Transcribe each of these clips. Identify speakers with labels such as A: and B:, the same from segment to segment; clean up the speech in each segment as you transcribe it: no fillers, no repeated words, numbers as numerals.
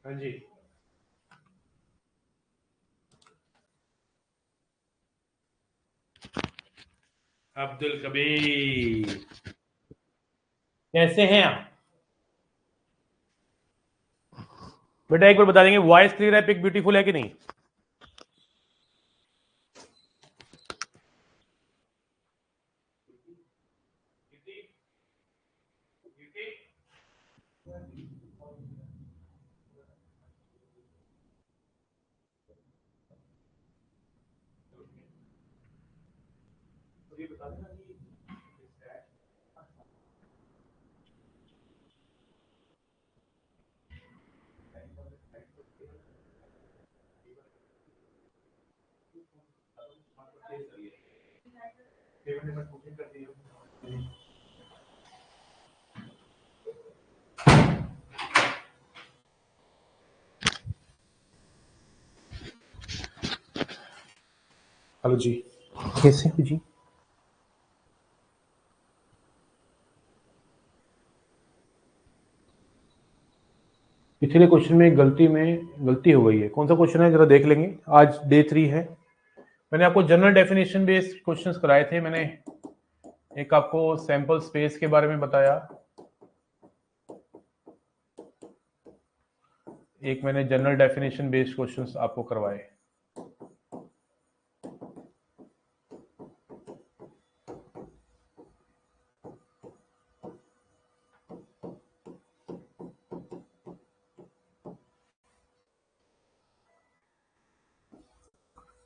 A: हाँ जी। अब्दुल कबीर, कैसे हैं आप बेटा? एक बार बता देंगे वॉइस क्लियर है, पिक ब्यूटीफुल है कि नहीं? हेलो जी, कैसे हो जी? पिछले क्वेश्चन में गलती हो गई है। कौन सा क्वेश्चन है, जरा देख लेंगे। आज डे 3 है। मैंने आपको जनरल डेफिनेशन बेस्ड क्वेश्चंस कराए थे। मैंने एक आपको सैंपल स्पेस के बारे में बताया, एक मैंने जनरल डेफिनेशन बेस्ड क्वेश्चंस आपको करवाए।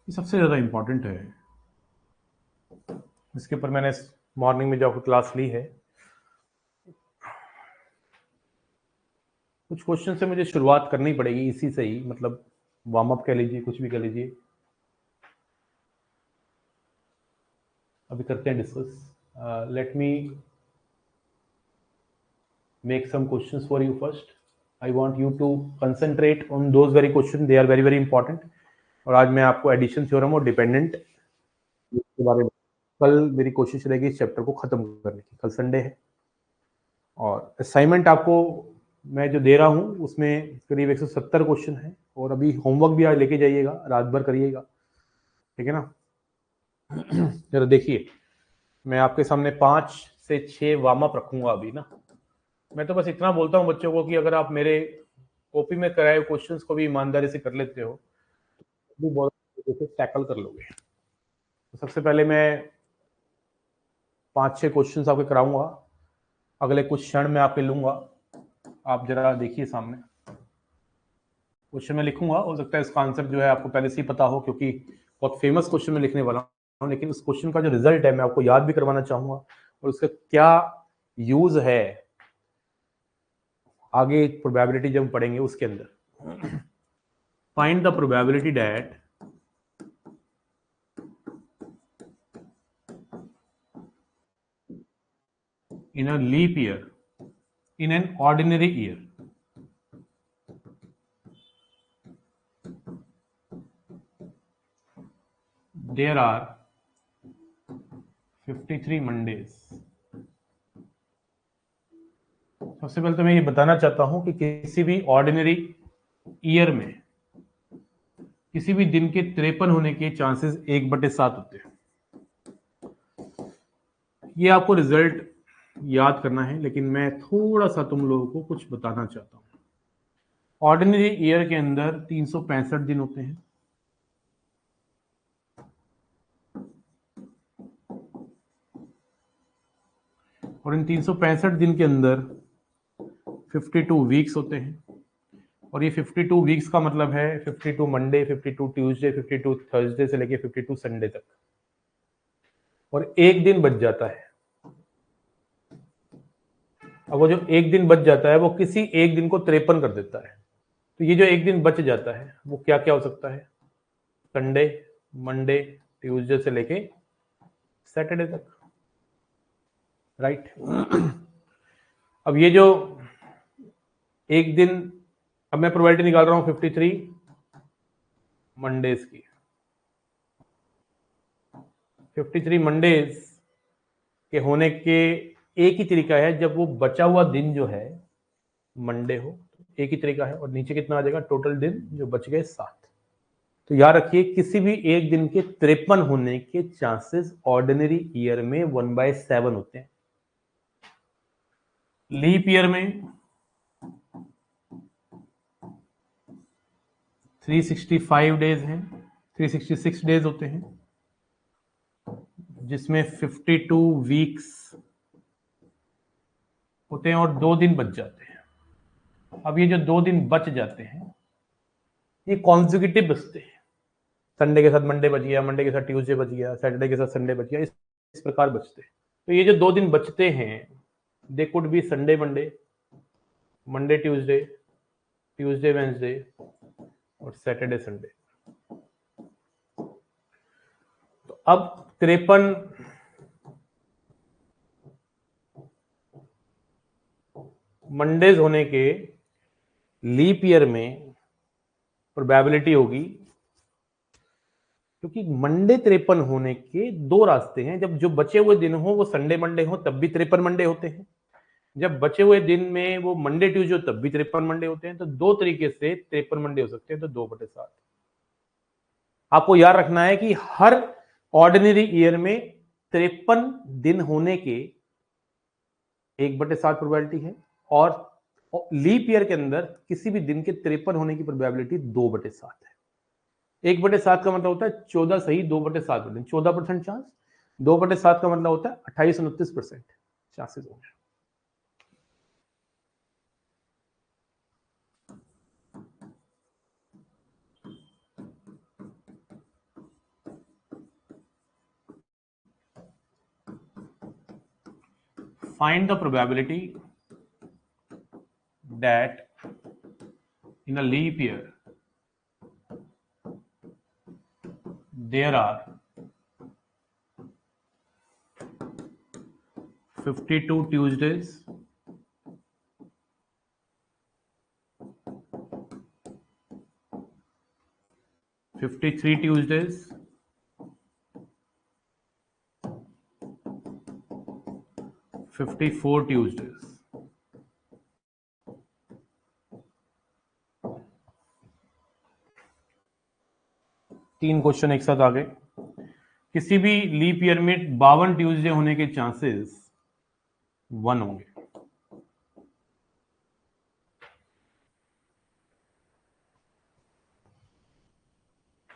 A: ये सबसे ज़्यादा इम्पोर्टेंट है। इसके ऊपर मैंने मॉर्निंग में जो आपको क्लास ली है, कुछ क्वेश्चन से मुझे शुरुआत करनी पड़ेगी इसी से ही, मतलब वार्म अप कह लीजिए, कुछ भी कह लीजिए। अभी करते हैं discuss. Let me make some questions for you first. I want you to concentrate on those very questions. They are very very important. और आज मैं आपको एडिशन थ्योरम और डिपेंडेंट के बारे में, कल मेरी कोशिश रहेगी इस चैप्टर को खत्म करने की। कल संडे है और असाइनमेंट आपको मैं जो दे रहा हूँ उसमें करीब 170 क्वेश्चन है। और अभी होमवर्क भी आज लेके जाइएगा, रात भर करिएगा, ठीक है ना? जरा देखिए, मैं आपके सामने 5 से 6 वार्म अप रखूंगा अभी ना। मैं तो बस इतना बोलता हूँ बच्चों को कि अगर आप मेरे कॉपी में कराए क्वेश्चंस को भी ईमानदारी से कर लेते हो तो भी बहुत अच्छे से टैकल कर लोगे। तो सबसे पहले मैं 5-6 क्वेश्चंस आपके कराऊंगा, अगले कुछ क्षण में आपके लूंगा। आप जरा देखिए सामने क्वेश्चन में लिखूंगा। हो सकता है इसका आंसर जो है आपको पहले से ही पता हो, क्योंकि बहुत फेमस क्वेश्चन में लिखने वाला हूँ, लेकिन उस क्वेश्चन का जो रिजल्ट है मैं आपको याद भी करवाना चाहूंगा और उसका क्या यूज है आगे प्रोबेबिलिटी जब पढ़ेंगे उसके अंदर। Find the probability that in a leap year, in an ordinary year, there are 53 Mondays. सबसे पहले तो मैं ये बताना चाहता हूं कि किसी भी ऑर्डिनरी ईयर में किसी भी दिन के 53 होने के चांसेस 1/7 होते हैं। ये आपको रिजल्ट याद करना है, लेकिन मैं थोड़ा सा तुम लोगों को कुछ बताना चाहता हूं। ऑर्डिनरी ईयर के अंदर 365 दिन होते हैं और इन 365 दिन के अंदर 52 वीक्स होते हैं। और ये 52 वीक्स का मतलब है 52 मंडे, 52 ट्यूसडे, 52 थर्सडे से लेके 52 संडे तक। और एक दिन बच जाता है। अब वो जो एक दिन बच जाता है वो किसी एक दिन को 53 कर देता है। तो ये जो एक दिन बच जाता है वो क्या क्या हो सकता है? संडे, मंडे, ट्यूसडे से लेके सैटरडे तक, राइट? अब ये जो एक दिन, अब मैं प्रोबेबिलिटी निकाल रहा हूं 53 मंडेज की। 53 मंडेज के होने के एक ही तरीका है, जब वो बचा हुआ दिन जो है मंडे हो एक ही तरीका है, और नीचे कितना आ जाएगा टोटल दिन जो बच गए 7। तो याद रखिए किसी भी एक दिन के 53 होने के चांसेस ऑर्डिनरी ईयर में 1/7 होते हैं। लीप ईयर में 365 डेज हैं, 366 डेज होते हैं, जिसमें 52 वीक्स होते हैं और 2 दिन बच जाते हैं। अब ये जो 2 दिन बच जाते हैं ये कॉन्जिक्यूटिव बचते हैं, संडे के साथ मंडे बच गया, मंडे के साथ ट्यूसडे बच गया, सैटरडे के साथ संडे बच गया, इस प्रकार बचते हैं। तो ये जो 2 दिन बचते हैं they could be Sunday Monday, Monday Tuesday, Tuesday Wednesday और सैटरडे संडे। तो अब 53 मंडेज होने के लीप ईयर में प्रोबेबिलिटी होगी, क्योंकि मंडे 53 होने के 2 रास्ते हैं। जब जो बचे हुए दिन हो वो संडे मंडे हो तब भी 53 मंडे होते हैं, जब बचे हुए दिन में वो मंडे ट्यूसडे तब भी 53 मंडे होते हैं। तो 2 तरीके से 53 मंडे हो सकते हैं, तो 2/7। आपको याद रखना है कि हर ऑर्डिनरी ईयर में 53 दिन होने के 1/7 प्रोबेबिलिटी है, और लीप ईयर के अंदर किसी भी दिन के 53 होने की प्रोबेबिलिटी 2/7 है। 1/7 का मतलब होता है 14 सही 2/7 14% चांस। 2/7 का मतलब होता है 28-29% चांसेस होंगे। Find the probability that in a leap year there are 52 Tuesdays, 53 Tuesdays, 54 Tuesdays। तीन क्वेश्चन एक साथ आ गए। किसी भी लीप ईयर में 52 ट्यूसडे होने के चांसेस 1 होंगे।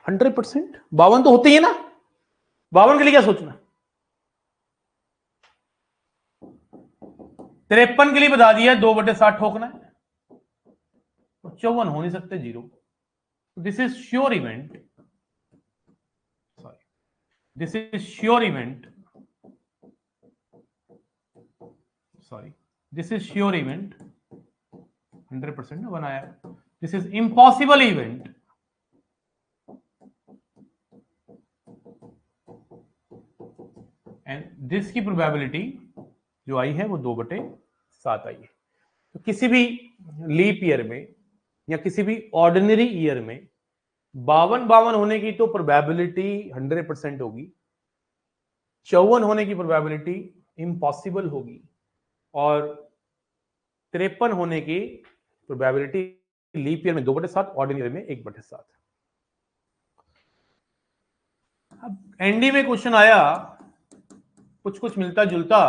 A: हंड्रेड परसेंट 52 तो होते ही है ना, 52 के लिए क्या सोचना। 53 के लिए बता दिया 2/7 ठोकना है, 54 हो नहीं सकते, 0। This is sure event, sorry, this is sure event, sorry, this is sure event 100% ना बनाया। This is impossible event, and this की प्रोबेबिलिटी जो आई है वो 2/7 आई है। तो किसी भी लीप ईयर में या किसी भी ऑर्डिनरी ईयर में 52 होने की तो प्रोबेबिलिटी 100% होगी, 54 होने की प्रोबेबिलिटी इम्पॉसिबल होगी, और 53 होने की प्रोबेबिलिटी लीप ईयर में 2/7, ऑर्डिनरी में 1/7। अब एनडी में क्वेश्चन आया कुछ कुछ मिलता जुलता,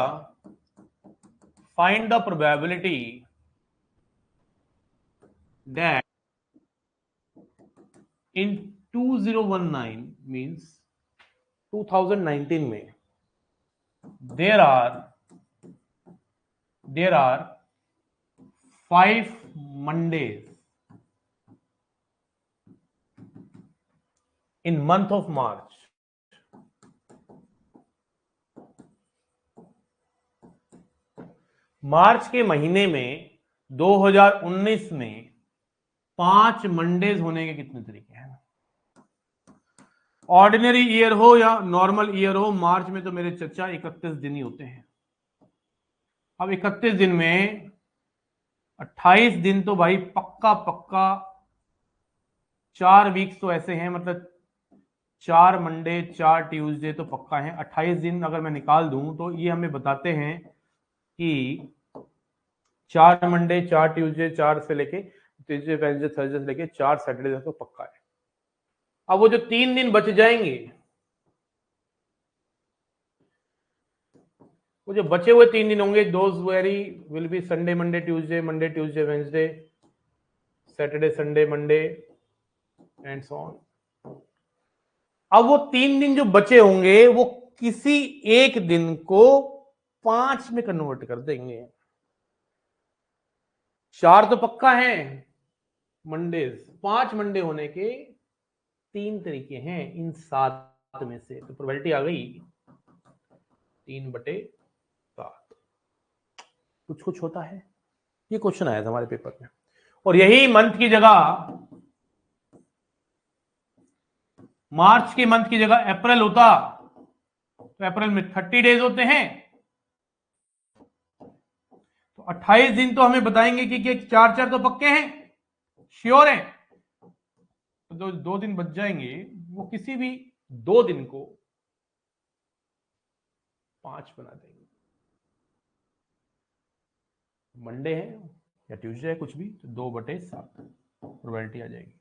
A: find the probability that in 2019 means 2019 में there are 5 Mondays in month of March। मार्च के महीने में 2019 में 5 मंडेज होने के कितने तरीके हैं। ऑर्डिनरी ईयर हो या नॉर्मल ईयर हो, मार्च में तो मेरे चचा 31 दिन ही होते हैं। अब 31 दिन में 28 दिन तो भाई पक्का पक्का 4 वीक्स तो ऐसे हैं, मतलब 4 मंडे 4 ट्यूसडे तो पक्का है। 28 दिन अगर मैं निकाल दूं तो ये हमें बताते हैं कि 4 मंडे 4 ट्यूसडे 4 से लेके ट्यूसडे वेडनेसडे थर्सडे से लेके 4 सैटरडे तक तो पक्का है। अब वो जो 3 दिन बच जाएंगे, वो जो बचे हुए 3 दिन होंगे, those very will be Sunday Monday Tuesday, Monday Tuesday Wednesday, Saturday Sunday Monday and so on. अब वो 3 दिन जो बचे होंगे वो किसी एक दिन को 5 में कन्वर्ट कर देंगे। 4 तो पक्का है मंडेज, 5 मंडे होने के 3 तरीके हैं इन 7 में से। तो प्रोबेबिलिटी आ गई 3/7। कुछ कुछ होता है। ये क्वेश्चन आया था हमारे पेपर में, और यही मंथ की जगह, मार्च के मंथ की जगह अप्रैल होता तो अप्रैल में 30 डेज होते हैं, तो 28 दिन तो हमें बताएंगे कि 4 तो पक्के हैं, श्योर है। तो 2 दिन बच जाएंगे, वो किसी भी 2 दिन को 5 बना देंगे। मंडे है या ट्यूसडे है, कुछ भी, तो 2/7 प्रोबेबिलिटी आ जाएगी।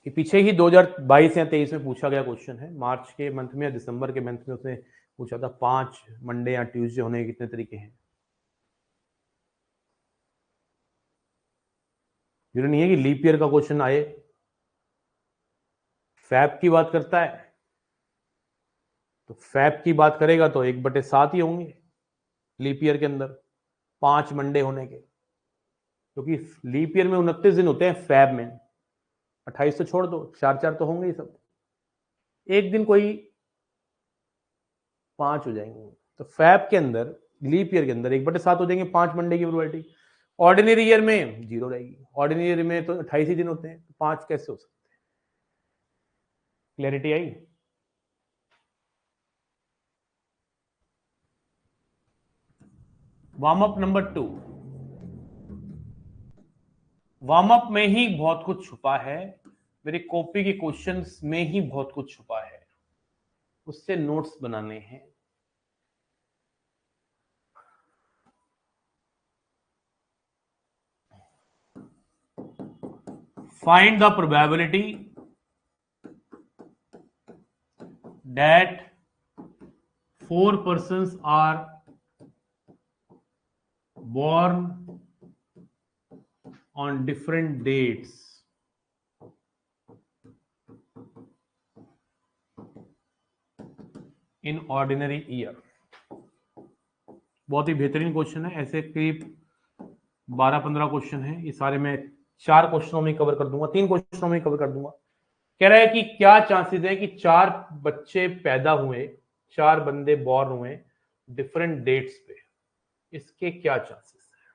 A: ये पीछे ही 2022 या 23 में पूछा गया क्वेश्चन है, मार्च के मंथ में या दिसंबर के मंथ में उसने पूछा था 5 मंडे या ट्यूसडे होने के कितने तरीके हैं। जरूरी नहीं है कि लीप ईयर का क्वेश्चन आए। फैब की बात करता है तो फैब की बात करेगा तो 1/7 ही होंगे लीप ईयर के अंदर 5 मंडे होने के, क्योंकि लीप ईयर में 29 दिन होते हैं, फैब में 28 तो छोड़ दो, 4 तो होंगे ही सब, एक दिन कोई 5 हो जाएंगे। तो फैब के अंदर, लीप ईयर के अंदर 1/7 हो जाएंगे 5 मंडे की प्रोबेबिलिटी। ऑर्डिनरी ईयर में 0 रहेगी, ऑर्डिनरी ईयर में तो 28 ही दिन होते हैं, तो 5 कैसे हो सकते हैं। क्लैरिटी आई? Warm up number 2। Warm up में ही बहुत कुछ छुपा है, मेरी कॉपी के क्वेश्चंस में ही बहुत कुछ छुपा है, उससे नोट्स बनाने हैं। Find the probability that 4 persons are born on different dates in ordinary year। बहुत ही बेहतरीन क्वेश्चन है, ऐसे करीब 12-15 क्वेश्चन है, ये सारे मैं 4 क्वेश्चनों में कवर कर दूंगा, 3 क्वेश्चनों में कवर कर दूंगा। कह रहा है कि क्या चांसेस है कि 4 बच्चे पैदा हुए, 4 बंदे बॉर्न हुए डिफरेंट डेट्स पे, इसके क्या चांसेस है।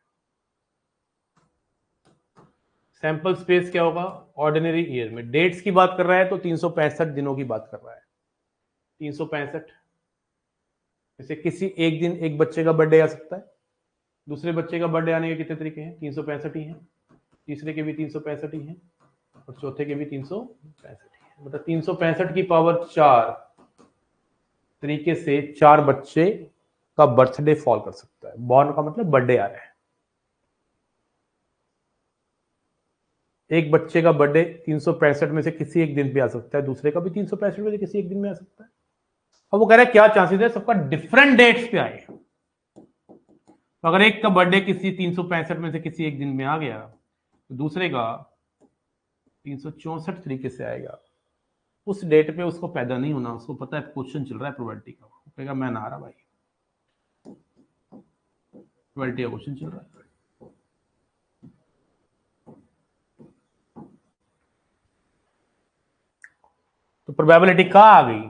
A: सैंपल स्पेस क्या होगा, ऑर्डिनरी ईयर में डेट्स की बात कर रहा है तो 365 दिनों की बात कर रहा है। 365 जैसे किसी एक दिन एक बच्चे का बर्थडे आ सकता है, दूसरे बच्चे का बर्थडे आने के कितने तरीके हैं, 365 ही हैं, तीसरे के भी 365 ही हैं, और चौथे के भी 365 ही। मतलब 365 की पावर 4 तरीके से 4 बच्चे का बर्थडे फॉल कर सकता है। बॉर्न का मतलब बर्थडे आ रहा है। एक बच्चे का बर्थडे 365 में से किसी एक दिन पे आ सकता है, दूसरे का भी 365 में से किसी एक दिन में आ सकता है। अब वो कह रहा है क्या चांसेस है सबका डिफरेंट डेट्स पे आए। तो अगर एक का बर्थडे किसी 365 में से किसी एक दिन में आ गया, तो दूसरे का 364 तरीके से आएगा। उस डेट पे उसको पैदा नहीं होना, उसको पता है क्वेश्चन चल रहा है प्रोबेबिलिटी का, वो कहेगा मैं ना आ रहा भाई, प्रोबेबिलिटी का क्वेश्चन चल रहा है। तो प्रोबेबिलिटी कहाँ आ गई,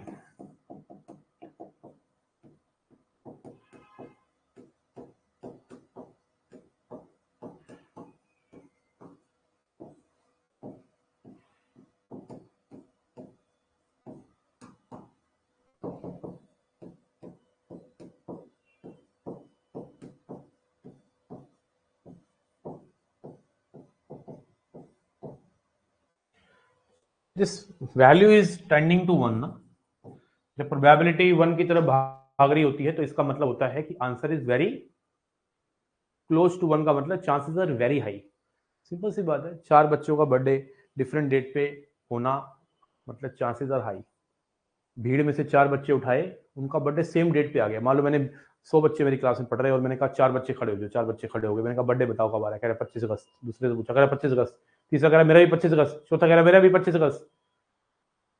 A: this value is tending to 1 ना। जब प्रोबेबिलिटी 1 की तरफ भाग रही होती है तो इसका मतलब होता है कि answer is very close to 1 का मतलब chances are very high. Simple सी बात है, 4 बच्चों का बर्थडे डिफरेंट डेट पे होना मतलब चांसेस आर हाई। भीड़ में से 4 बच्चे उठाए, उनका बर्थडे सेम डेट पे आ गया। मान लो मैंने 100 बच्चे मेरी क्लास में पढ़ रहे हैं और मैंने कहा 4 बच्चे खड़े हो जाओ, 4 बच्चे खड़े हो गए। मैंने कहा बर्थडे बताओ कब आ रहा है, कह रहा 25 अगस्त। दूसरे से पूछा, कह रहा 25 अगस्त। तीसरा कह रहा मेरा भी 25 अगस्त। चौथा कह रहा मेरा भी 25 अगस्त।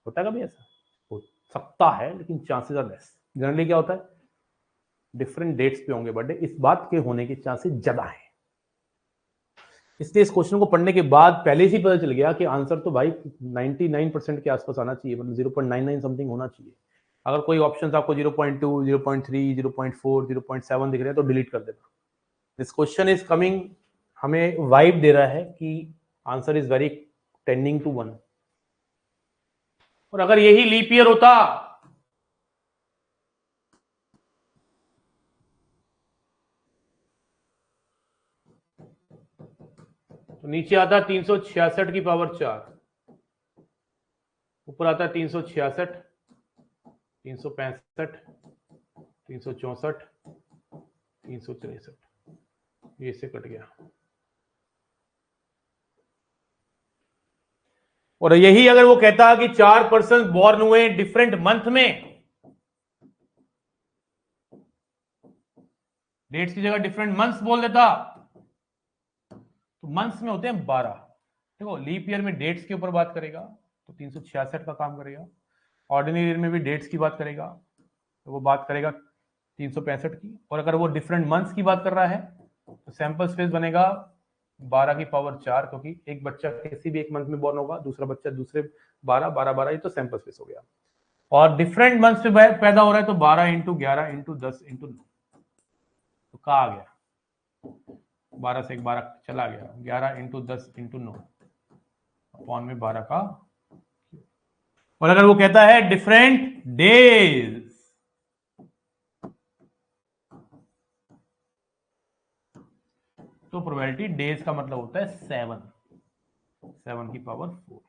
A: होता है कभी ऐसा? हो सकता है, लेकिन चांसेस आर लेस। जनरली क्या होता है, डिफरेंट डेट्स पे होंगे बर्थडे, इस बात के होने के चांसेस ज्यादा है। इसलिए इस क्वेश्चन को पढ़ने के बाद पहले से ही पता चल गया कि आंसर तो भाई 99% के आसपास आना चाहिए, मतलब 0.99 समथिंग होना चाहिए। अगर कोई ऑप्शन आपको 0.2, 0.3, 0.4, 0.7 दिख रहे हैं तो डिलीट कर देना। दिस क्वेश्चन इज कमिंग, हमें वाइब दे रहा है कि answer is very tending to 1। और अगर यही लीप ईयर होता तो नीचे आता 366 की पावर 4, ऊपर आता 366, 365, 364, 363। ये से कट गया। और यही अगर वो कहता कि 4 पर्सन बॉर्न हुए डिफरेंट मंथ में, डेट्स की जगह डिफरेंट मंथ्स बोल देता, तो मंथ्स में होते हैं 12। देखो लीप ईयर में डेट्स के ऊपर बात करेगा तो 366 का काम करेगा, ऑर्डिनरी ईयर में भी डेट्स की बात करेगा तो वो बात करेगा 365 की। और अगर वो डिफरेंट मंथ्स की बात कर रहा है तो सैंपल स्पेस बनेगा 12 की पावर 4, क्योंकि एक बच्चा किसी भी एक मंथ में बॉर्न होगा, दूसरा बच्चा दूसरे 12, 12, 12, ये तो सैंपल स्पेस हो गया। और डिफरेंट मंथ्स पे पैदा हो रहा है तो 12 इंटू 11 इंटू 10 इंटू 9, तो कहा आ गया 12 से एक 12 चला गया, 11 इंटू 10 इंटू 9 अपॉन में 12 का। और अगर वो कहता है डिफरेंट डेज, तो प्रोबेबिलिटी डेज का मतलब होता है 7 की पावर 4।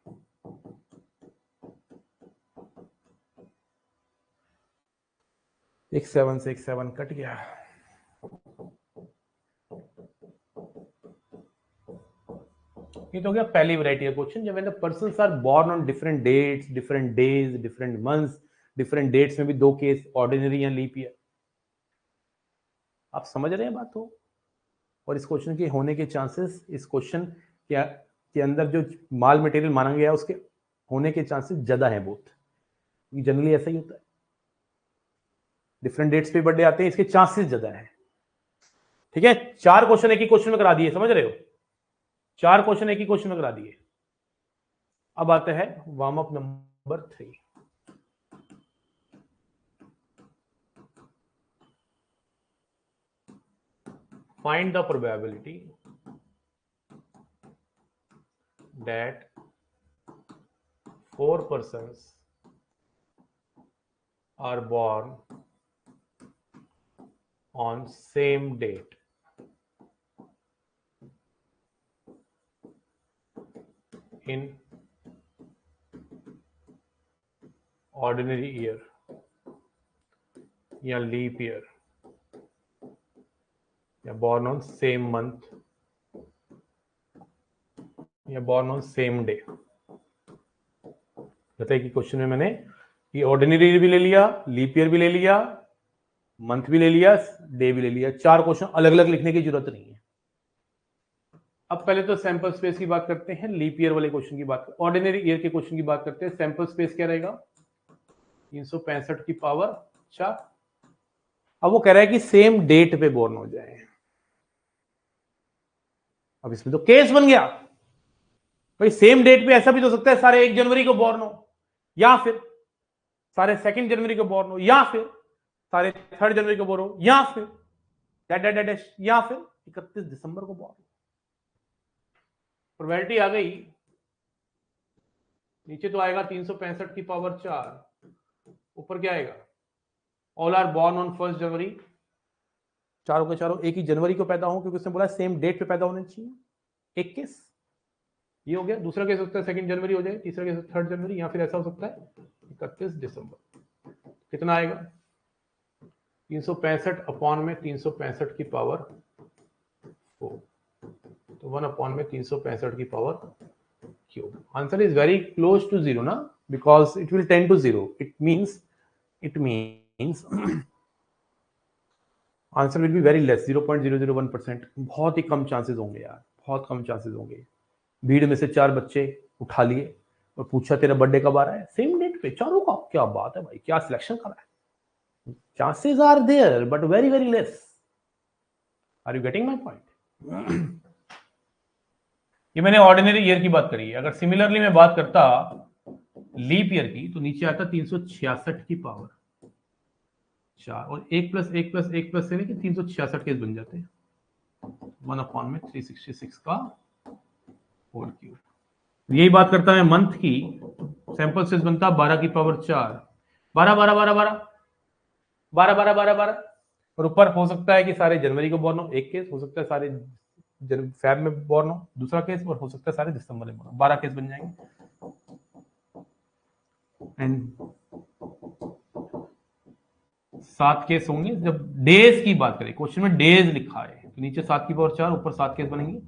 A: एक 7 से एक 7 कट गया। ये तो हो गया पहली वैरायटी का क्वेश्चन, जब the persons are born on different dates, different days, different months. Different dates में भी 2 केस, ऑर्डिनरी या लीप ईयर। आप समझ रहे हैं बात हो? और इस क्वेश्चन के होने के चांसेस, इस क्वेश्चन के अंदर जो माल मटेरियल माना गया है उसके होने के चांसेस ज्यादा है बहुत। जनरली ऐसा ही होता है, डिफरेंट डेट्स पे बर्थडे आते हैं, इसके चांसेस ज्यादा है। ठीक है, 4 क्वेश्चन एक ही क्वेश्चन में करा दिए, समझ रहे हो? 4 क्वेश्चन एक ही क्वेश्चन में करा दिए। अब आता है warm up number 3। Find the probability that 4 persons are born on same date in ordinary year या लीप ईयर या born on same month या born on same day। बताइए कि क्वेश्चन में मैंने ये ऑर्डिनरी ईयर भी ले लिया, लीप ईयर भी ले लिया, मंथ भी ले लिया, डे भी ले लिया। 4 क्वेश्चन अलग अलग लिखने की जरूरत नहीं है। अब पहले तो सैंपल स्पेस की बात करते हैं, लीप ईयर वाले क्वेश्चन की बात, ऑर्डिनरी ईयर के क्वेश्चन की बात करते हैं। सैंपल स्पेस क्या रहेगा? 365 की पावर 4। अब वो कह रहा है कि सेम डेट पे बोर्न हो जाए। अब इसमें तो केस बन गया भाई, सेम डेट पे ऐसा भी तो हो सकता है सारे 1 जनवरी को बोर्न हो, या फिर सारे 2 जनवरी को बोर्न हो, या फिर सारे 3 जनवरी को बोर्न हो, या फिर या फिर 31 दिसंबर को बोर्न हो। प्रोबेबिलिटी आ गई, नीचे तो आएगा 365 की पावर 4, ऊपर क्या आएगा? ऑल आर बॉर्न ऑन 1 जनवरी, चारों के चारों एक ही जनवरी को पैदा हो, क्योंकि उसने बोला सेम डेट पे पैदा होने चाहिए। एक केस ये हो गया। दूसरा केस हो सकता है 2 जनवरी हो जाए, तीसरा केस 3 जनवरी, या फिर ऐसा हो सकता है 31 दिसंबर। कितना आएगा? 365 अपॉन में 365 की पावर 4, तो 1 में 365 की power cube. Answer is very close to 0 ना, because it will tend to 0. It means answer will be very less, 0.001%. बहुत ही कम चांसेस होंगे यार, बहुत कम चांसेस होंगे. भीड़ में से 4 बच्चे उठा लिए और पूछा तेरा बर्थडे कब आ रहा है, सेम डेट पे चारों का. क्या बात है भाई, क्या सिलेक्शन करा है. Chances are there but very very less. Are you getting my point? ये मैंने ऑर्डिनरी ईयर की बात करी है. अगर सिमिलरली मैं बात करता लीप ईयर की, तो नीचे आता 366 की पावर 4, और 1 प्लस 1 प्लस 1 प्लस से लेके 366 केस बन जाते हैं. 1 में 366 का होल क्यूब. यही बात करता है मंथ की, सैंपल साइज बनता 12 की पावर 4, 12 12 12 12 12 12 12 12. और ऊपर हो सकता है कि सारे जनवरी को बॉर्न हो, एक केस. हो सकता है सारे फेब में बॉर्न हो, दूसरा केस. और हो सकता है सारे दिसंबर में बॉर्न हो. 12 केस बन जाएंगे. एंड 7 केस होंगे जब डेज की बात करें. क्वेश्चन में डेज लिखा है, तो नीचे 7 की पावर 4, ऊपर 7 केस बनेंगे.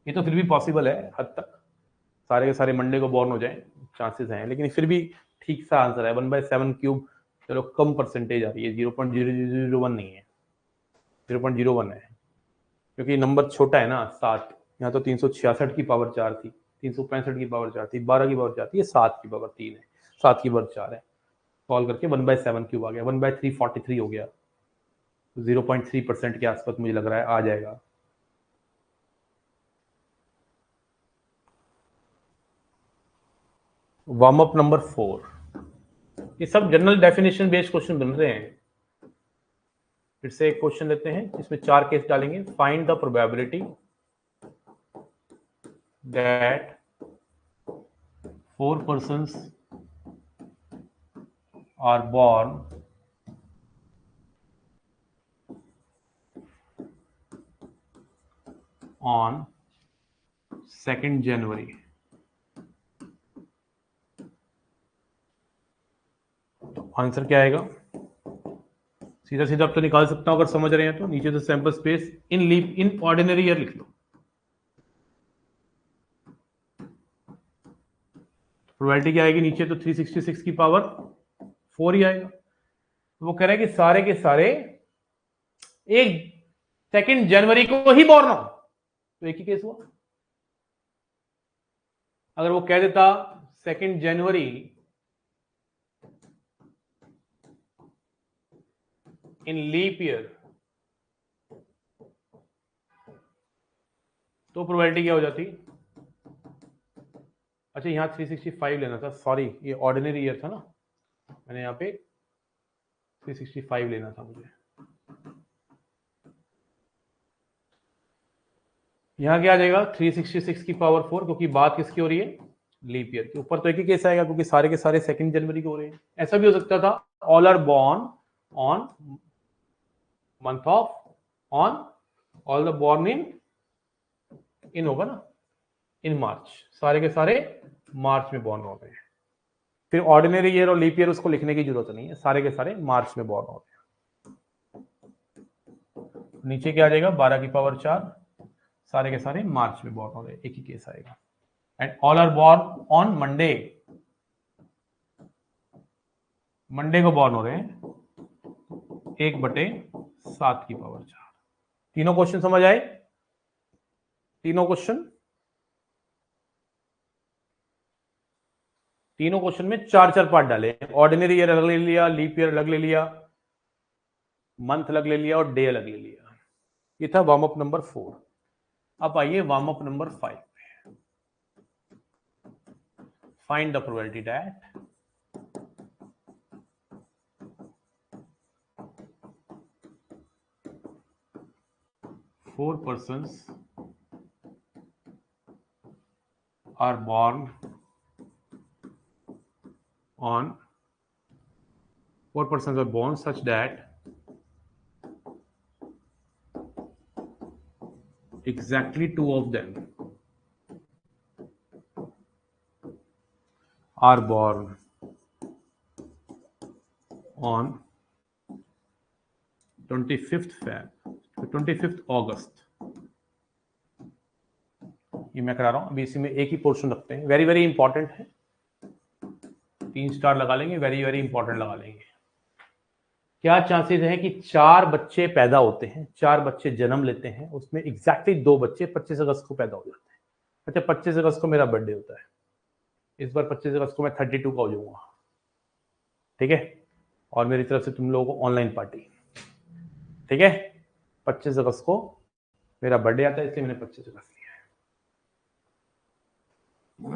A: ये तो फिर भी पॉसिबल है हद तक, सारे के सारे मंडे को बॉर्न हो जाए, चांसेस हैं. लेकिन फिर भी ठीक सा आंसर है 1/7 क्यूब. चलो कम परसेंटेज आ रही है, 0.0001 नहीं है, 0.01 है, क्योंकि नंबर छोटा है ना. 7, यहाँ तो 366 की पावर 4 थी, 365 की पावर 4 थी, 12 की पावर 4 थी, ये 7 की पावर 3 है, 7 की पावर 4 है. सॉल्व करके 1/7 क्यूब आ गया, 1/343 हो गया. 0.3% के आसपास मुझे लग रहा है आ जाएगा. Warm up number 4. ये सब जनरल डेफिनेशन बेस्ड क्वेश्चन बन रहे हैं. फिर से एक क्वेश्चन लेते हैं जिसमें 4 केस डालेंगे. Find the probability that 4 persons are born on 2nd January. तो आंसर क्या आएगा? सीधा सीधा आप तो निकाल सकता हूं अगर समझ रहे हैं तो. नीचे तो sample space in ordinary year लिख लो. प्रोबेबिलिटी क्या आएगी? नीचे तो 366 की पावर 4 ही आएगा. वो कह रहा है कि सारे के सारे एक 2nd जनवरी को ही बॉर्न हो, तो एक ही केस हुआ. अगर वो कह देता 2nd जनवरी इन लीप ईयर, तो प्रोबेबिलिटी क्या हो जाती? अच्छा, यहां 365 लेना था, सॉरी, ये ऑर्डिनरी ईयर था ना, मैंने यहाँ पे 365 लेना था मुझे. यहां क्या आ जाएगा? 366 की पावर 4, क्योंकि बात किसकी हो रही है? लीप ईयर के. ऊपर तो एक ही केस आएगा क्योंकि सारे के सारे 2nd जनवरी को हो रहे हैं. ऐसा भी हो सकता था all are born on month of on all the born in होगा ना, इन मार्च. सारे के सारे मार्च में बॉर्न हो रहे हैं. फिर ऑर्डिनरी ईयर और लीप ईयर उसको लिखने की जरूरत नहीं है, सारे के सारे मार्च में बॉर्न हो रहे हैं. नीचे क्या आ जाएगा? 12 की पावर 4, सारे के सारे मार्च में बॉर्न हो रहे हैं, एक ही केस आएगा. And all are born on Monday, Monday को बॉर्न हो रहे हैं, 1/7 की पावर 4. तीनों क्वेश्चन समझ आए? तीनों क्वेश्चन में 4 पार्ट डाले. ऑर्डिनरी ईयर अलग ले लिया, लीप ईयर अलग ले लिया, मंथ अलग ले लिया और डे अलग ले लिया. ये था वार्म अप नंबर 4. अब आइए वार्म अप नंबर 5 पे. Find the probability that 4 persons are born on 4 persons are born such that exactly 2 of them are born on 25th Feb. 25 अगस्त, ये मैं करा रहा हूं अभी। इसी में एक ही पोर्शन रखते हैं, वेरी वेरी इंपॉर्टेंट है, 3 स्टार लगा लेंगे, वेरी वेरी इंपॉर्टेंट लगा लेंगे। क्या चांसेस हैं कि 4 बच्चे पैदा होते हैं, 4 बच्चे जन्म लेते हैं, उसमें एग्जैक्टली 2 बच्चे 25 अगस्त को पैदा हो जाते हैं। अच्छा, 25 अगस्त को मेरा बर्थडे होता है, इस बार 25 अगस्त को मैं 32 का हो जाऊंगा, ठीक है, और मेरी तरफ से तुम लोगों को ऑनलाइन पार्टी, ठीक है। 25 अगस्त को मेरा बर्थडे आता है, इसलिए मैंने 25 अगस्त लिया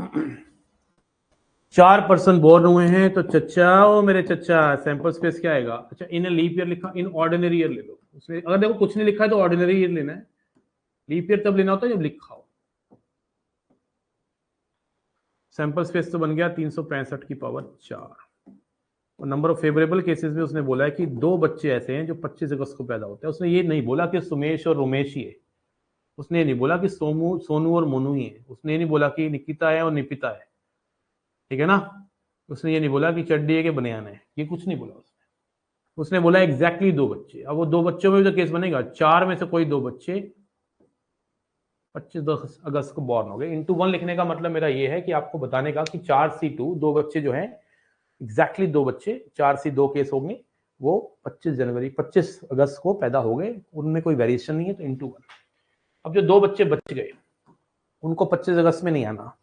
A: है। 4 पर्सन बोर्न हुए हैं, तो चचा, ओ मेरे चचा, सैंपल स्पेस क्या आएगा? अच्छा, इन लीप ईयर लिखा, इन ऑर्डिनरी ईयर ले लो। उसमें अगर देखो कुछ नहीं लिखा है तो ऑर्डिनरी ईयर लेना है, लीप ईयर तब लेना होता है जब लिखा हो। सैंपल स्पेस तो बन गया 365 की पावर 4, और नंबर ऑफ फेवरेबल केसेस में उसने बोला है कि 2 बच्चे ऐसे हैं जो 25 अगस्त को पैदा होते हैं। उसने ये नहीं बोला कि सुमेश और रोमेश ही है, उसने ये नहीं बोला कि सोनू और मोनू ही है, उसने ये नहीं बोला कि निकिता है और निपिता है, ठीक है ना। उसने ये नहीं बोला कि चड्डी है कि बनियान है, ये कुछ नहीं बोला उसने बोला एग्जैक्टली 2 बच्चे। अब वो 2 बच्चों में भी तो केस बनेगा, 4 में से कोई 2 बच्चे 25 अगस्त को बॉर्न हो गए। इंटू 1 लिखने का मतलब मेरा ये है कि आपको बताने का कि 4C2 2 बच्चे जो हैं, एग्जैक्टली 2 बच्चे, 4C2 केस होंगे, वो 25 अगस्त को पैदा हो गए, उनमें कोई वेरिएशन नहीं है, तो इंटू 1। अब जो 2 बच्चे बच गए, उनको 25 अगस्त में नहीं आना,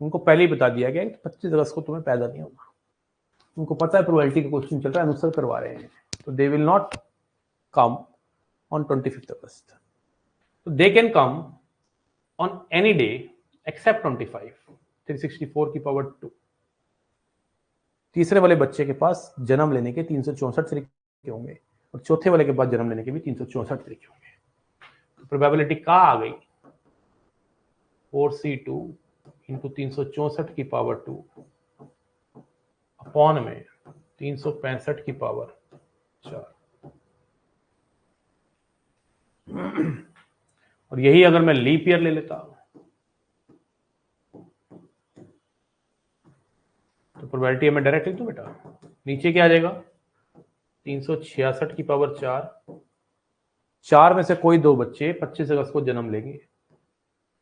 A: उनको पहले ही बता दिया गया कि 25 अगस्त को तुम्हें पैदा नहीं होगा। उनको पता है प्रोबेबिलिटी का क्वेश्चन चल रहा है, अनुसार करवा रहे हैं, तो they will not come on 25 August, तो they can come on any day except 25, 364 की पावर 2। तीसरे वाले बच्चे के पास जन्म लेने के 364 तरीके होंगे, और चौथे वाले के पास जन्म लेने के भी 364 तरीके होंगे। तो प्रोबेबिलिटी क्या आ गई? 4C2 इंटू 364 की पावर 2 अपॉन में 365 की पावर 4। और यही अगर मैं लीप ईयर ले लेता तो प्रोबेबिलिटी मैं डायरेक्ट लिख दूं बेटा, नीचे क्या आ जाएगा? 366 की पावर 4, 4 में से कोई 2 बच्चे 25 अगस्त को जन्म लेंगे,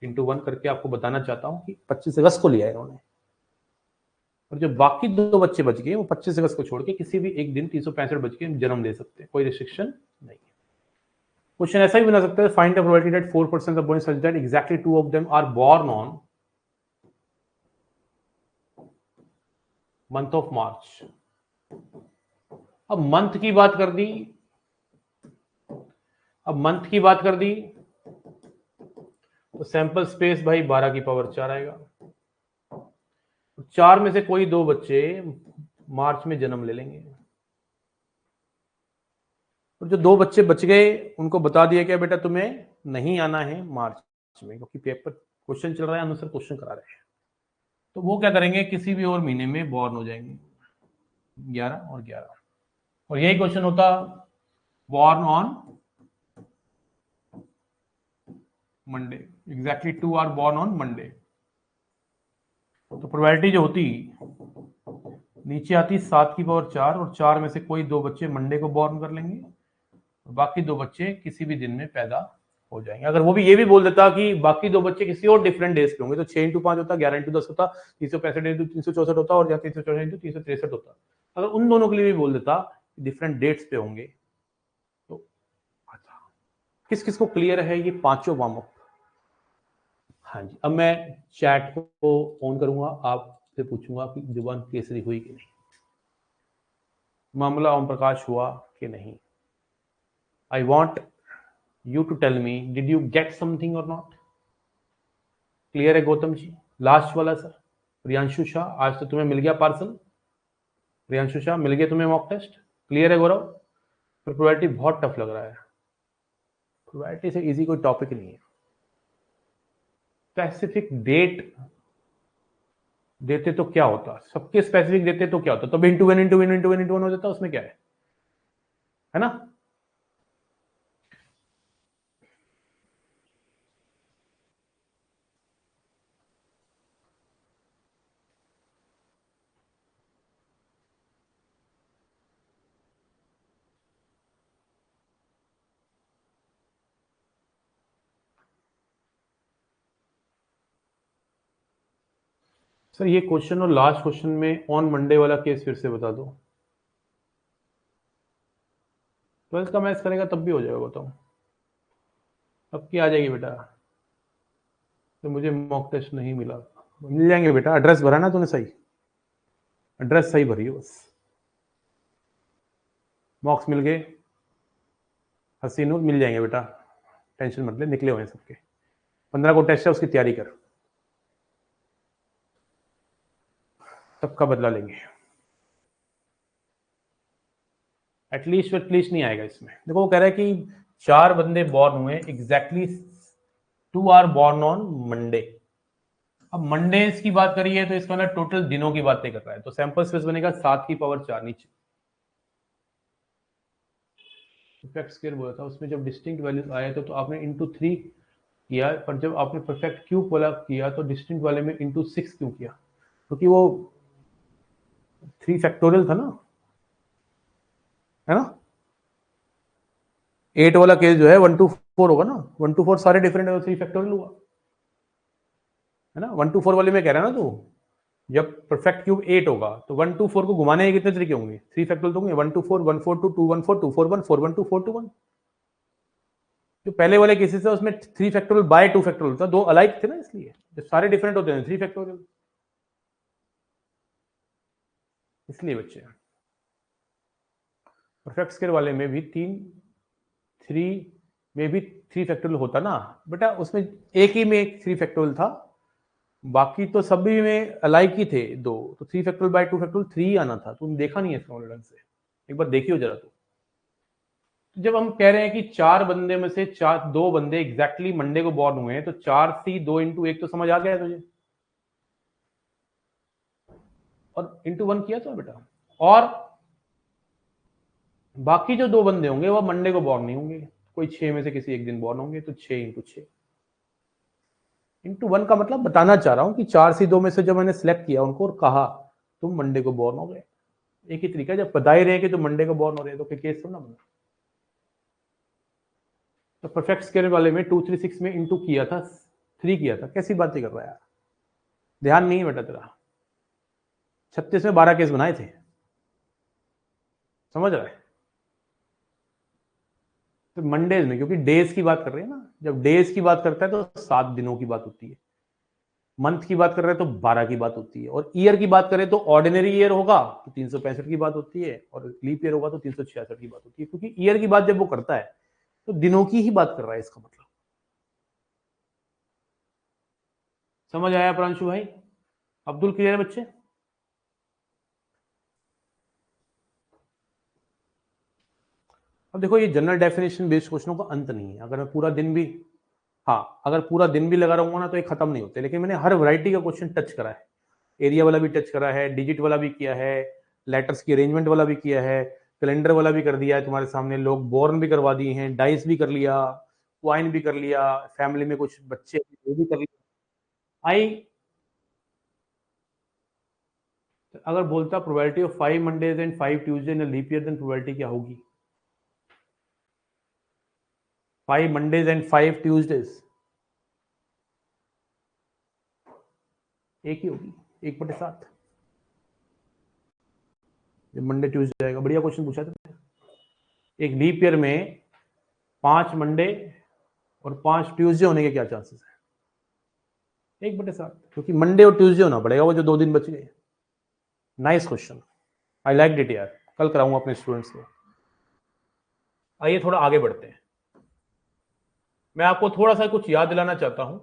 A: इंटू 1 करके आपको बताना चाहता हूं कि 25 अगस्त को लिया है इन्होंने, और जो बाकी 2 बच्चे बच गए वो 25 अगस्त को छोड़ के किसी भी एक दिन 365 बच के जन्म ले सकते हैं, कोई रिस्ट्रिक्शन नहीं है। क्वेश्चन ऐसा भी बना सकता है, find the probability that 4% of boys such that exactly 2 of them are born on month of March. अब मंथ की बात कर दी, तो सैंपल स्पेस भाई 12 की पावर 4 आएगा। 4 में से कोई 2 बच्चे मार्च में जन्म ले लेंगे, और जो 2 बच्चे बच गए उनको बता दिया गया बेटा तुम्हें नहीं आना है मार्च में, क्योंकि पेपर क्वेश्चन चल रहा है, आंसर क्वेश्चन करा रहे हैं, तो वो क्या करेंगे, किसी भी और महीने में बॉर्न हो जाएंगे, 11 और 11। और यही क्वेश्चन होता born on Monday, exactly 2 are born on Monday. तो प्रोबेबिलिटी जो होती नीचे आती 7 की पावर 4, और 4 में से कोई 2 बच्चे मंडे को बॉर्न कर लेंगे, और बाकी 2 बच्चे किसी भी दिन में पैदा हो जाएंगे। अगर वो भी ये भी बोल देता कि बाकी 2 बच्चे किसी और डिफरेंट डेज पे होंगे, तो 6 इंटू 5 होता, 11 इंटू 10 होता, 365 इंटू 364 होता, और 364 इंटू 363 होता। अगर उन दोनों के लिए भी बोल देता डिफरेंट डेट्स पे होंगे, तो अच्छा, किस किस को क्लियर है ये पांचों वार्म अप? हाँ जी, अब मैं चैट को ऑन करूंगा, आपसे पूछूंगा कि जुबान केसरी हुई कि नहीं, मामला ओम प्रकाश हुआ कि नहीं। I want you to tell me, did you get something और नॉट? क्लियर है गौतम जी? लास्ट वाला सर, प्रियांशु शाह, आज तो तुम्हें मिल गया पार्सल। प्रियांशु शाह मिल गया तुम्हें मॉक टेस्ट, क्लियर है गौरव? प्रोबेबिलिटी बहुत टफ लग रहा है, प्रोबेबिलिटी से इजी कोई टॉपिक नहीं है। स्पेसिफिक डेट देते तो क्या होता, सबके स्पेसिफिक देते तो क्या होता, तो into one into one into one into one हो जाता, उसमें क्या है ना। सर ये क्वेश्चन और लास्ट क्वेश्चन में ऑन मंडे वाला केस फिर से बता दो। 12th का मैथ्स करेगा तब भी हो जाएगा, बताओ अब की आ जाएगी बेटा। तो मुझे मॉक टेस्ट नहीं मिला, मिल जाएंगे बेटा। एड्रेस भरा ना तूने सही, एड्रेस सही भरी है बस। मॉक्स मिल गए, हसीनू मिल जाएंगे बेटा, टेंशन मत ले, निकले हुए हैं सबके। 15 को टेस्ट है, उसकी तैयारी कर, सबका बदला लेंगे। एटलीस्ट नहीं आएगा इसमें। देखो वो कह रहा है कि 4 बंदे बॉर्न हुए exactly 2 are born on Monday. अब मंडेज की बात करिए तो इसका मतलब टोटल दिनों की बातें कर रहा है, तो सैंपल स्पेस बनेगा 7 की पावर 4 नीचे। परफेक्ट स्क्वायर बोला था, उसमें जब डिस्टिंक्ट वैल्यूज आए थे तो आपने इंटू 3 किया, पर जब आपने परफेक्ट क्यूब वाला किया तो डिस्टिंक्ट वाले में इंटू 6 क्यों किया? क्योंकि वो 3 फैक्टोरियल था ना, है ना। 8 वाला केस जो है 1 to 4 होगा ना, 1 to 4 सारे डिफरेंट है तो 3 फैक्टोरियल हुआ, है ना। 1 to 4 वाले में कह रहा है ना तू, जब परफेक्ट क्यूब 8 होगा तो 1 to 4 को घुमाने के कितने तरीके होंगे? 3 फैक्टोरियल तो होंगे, 1 to 4, 1 4 2 2 1 4 2 4 1 4 1 2 4 2 1। जो पहले वाले केसेस है उसमें 3 फैक्टोरियल बाय 2 फैक्टोरियल था, दो अलाइक थे ना, इसलिए जब सारे डिफरेंट होते हैं 3 फैक्टोरियल, इसलिए बच्चे। परफेक्ट स्क्वायर वाले में भी 3 में भी 3 फैक्टोरियल होता ना बेटा, उसमें एक ही में 3 फैक्टोरियल था, बाकी तो सभी में अलाइक ही थे दो, तो 3 फैक्टोरियल बाय 2 फैक्टोरियल 3 आना था। तुम देखा नहीं है इसका ढंग से, एक बार देखियो जरा। तो जब हम कह रहे हैं कि 4 बंदे में से 2 बंदे एग्जैक्टली मंडे को बॉर्न हुए हैं, तो 4C 2 इंटू 1 तो समझ आ गया तुझे, और इंटू 1 किया तो बेटा। और बाकी जो 2 बंदे होंगे वो मंडे को बॉर्न नहीं होंगे, कोई 6 में से किसी एक दिन बॉर्न होंगे, तो 6 इंटू 6 इंटू 1 का मतलब बताना चाह रहा हूं कि 4C 2 में से जो मैंने सिलेक्ट किया उनको और कहा तुम मंडे को बॉर्न हो गए, एक ही तरीका है। जब बता ही रहे कि तुम मंडे को बॉर्न हो रहे तो कोई केस थोड़ा ना बना। तो परफेक्ट स्क्वायर वाले में 2 3 6 में इंटू किया था, 3 किया था, कैसी बातें कर रहा है यार, ध्यान नहीं है बेटा तेरा। 36 में 12 केस बनाए थे, समझ रहा है। तो मंडेज में, क्योंकि डेज की बात कर रहे हैं ना, जब डेज की बात करता है तो 7 दिनों की बात होती है, मंथ की बात कर रहे हैं तो 12 की बात होती है, और ईयर की बात करें तो ऑर्डिनरी ईयर होगा तो 365 की बात होती है, और लीप ईयर होगा तो 366 की बात होती है। क्योंकि ईयर की बात जब वो करता है तो दिनों की ही बात कर रहा है, इसका मतलब। समझ आया प्रांशु भाई? अब्दुल क्लियर है बच्चे? अब देखो ये जनरल डेफिनेशन बेस्ड क्वेश्चनों का अंत नहीं है। अगर मैं पूरा दिन भी, हाँ अगर पूरा दिन भी लगा रहूंगा ना तो ये खत्म नहीं होते, लेकिन मैंने हर वैरायटी का क्वेश्चन टच करा है। एरिया वाला भी टच करा है, डिजिट वाला भी किया है, लेटर्स की अरेंजमेंट वाला भी किया है, कैलेंडर वाला भी कर दिया है तुम्हारे सामने, लोग बोर्न भी करवा दिए हैं, डाइस भी कर लिया, क्वाइन भी कर लिया, फैमिली में कुछ बच्चे वो भी कर लिया। आई अगर बोलता probability of 5 Mondays and 5 Tuesday in leap year, then probability क्या होगी? 5 मंडेज एंड 5 ट्यूजडेज एक ही होगी, 1/7। जब मंडे ट्यूजडे आएगा, बढ़िया क्वेश्चन पूछा था। एक लीप ईयर में 5 मंडे और 5 ट्यूसडे होने के क्या चांसेस है? 1/7, क्योंकि मंडे और ट्यूसडे होना पड़ेगा, वो जो 2 दिन बच गए। Nice question, I like it यार, कल कराऊंगा अपने स्टूडेंट्स को। आइए थोड़ा आगे बढ़ते हैं। मैं आपको थोड़ा सा कुछ याद दिलाना चाहता हूं,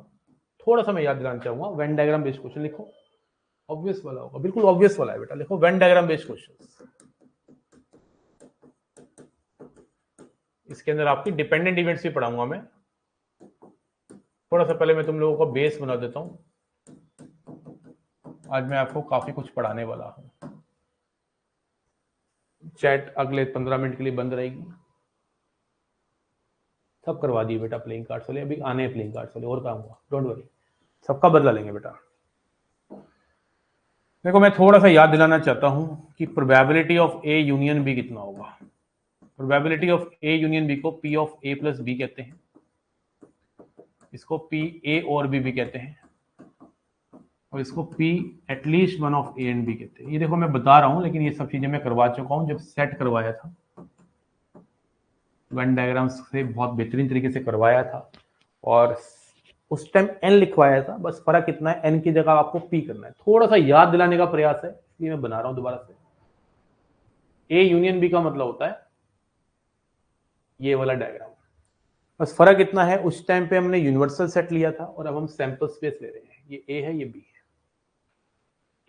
A: थोड़ा सा मैं याद दिलाना चाहूंगा। वेन डायग्राम बेस्ड क्वेश्चन लिखो, ऑब्वियस वाला होगा, बिल्कुल ऑब्वियस वाला है बेटा। लिखो वेन डायग्राम बेस्ड क्वेश्चन। इसके अंदर आपकी डिपेंडेंट इवेंट्स भी पढ़ाऊंगा मैं। थोड़ा सा पहले मैं तुम लोगों को बेस बना देता हूं। आज मैं आपको काफी कुछ पढ़ाने वाला हूं। चैट अगले 15 मिनट के लिए बंद रहेगी। सब करवा दिए बेटा प्लेइंग कार्ड्स वाले, अभी आने हैं प्लेइंग कार्ड्स वाले, और काम हुआ, डोंट वरी, सबका बदला लेंगे बेटा। देखो मैं थोड़ा सा याद दिलाना चाहता हूं कि probability of A union B कितना होगा। Probability of A union B को P of A plus B कहते हैं, इसको पी ए और बी भी कहते हैं, और इसको P at least one of A and B कहते हैं। ये देखो मैं बता रहा हूँ, लेकिन ये सब चीजें मैं करवा चुका हूँ जब सेट करवाया था, वेन डायग्राम्स से बहुत बेहतरीन तरीके से करवाया था, और उस टाइम n लिखवाया था। बस फर्क इतना है, n की जगह आपको p करना है। थोड़ा सा याद दिलाने का प्रयास है, इसलिए मैं बना रहा हूं दोबारा से। a यूनियन b का मतलब होता है ये वाला डायग्राम। बस फर्क इतना है, उस टाइम पे हमने यूनिवर्सल सेट लिया था और अब हम सैंपल स्पेस ले रहे हैं। ये a है, ये b है।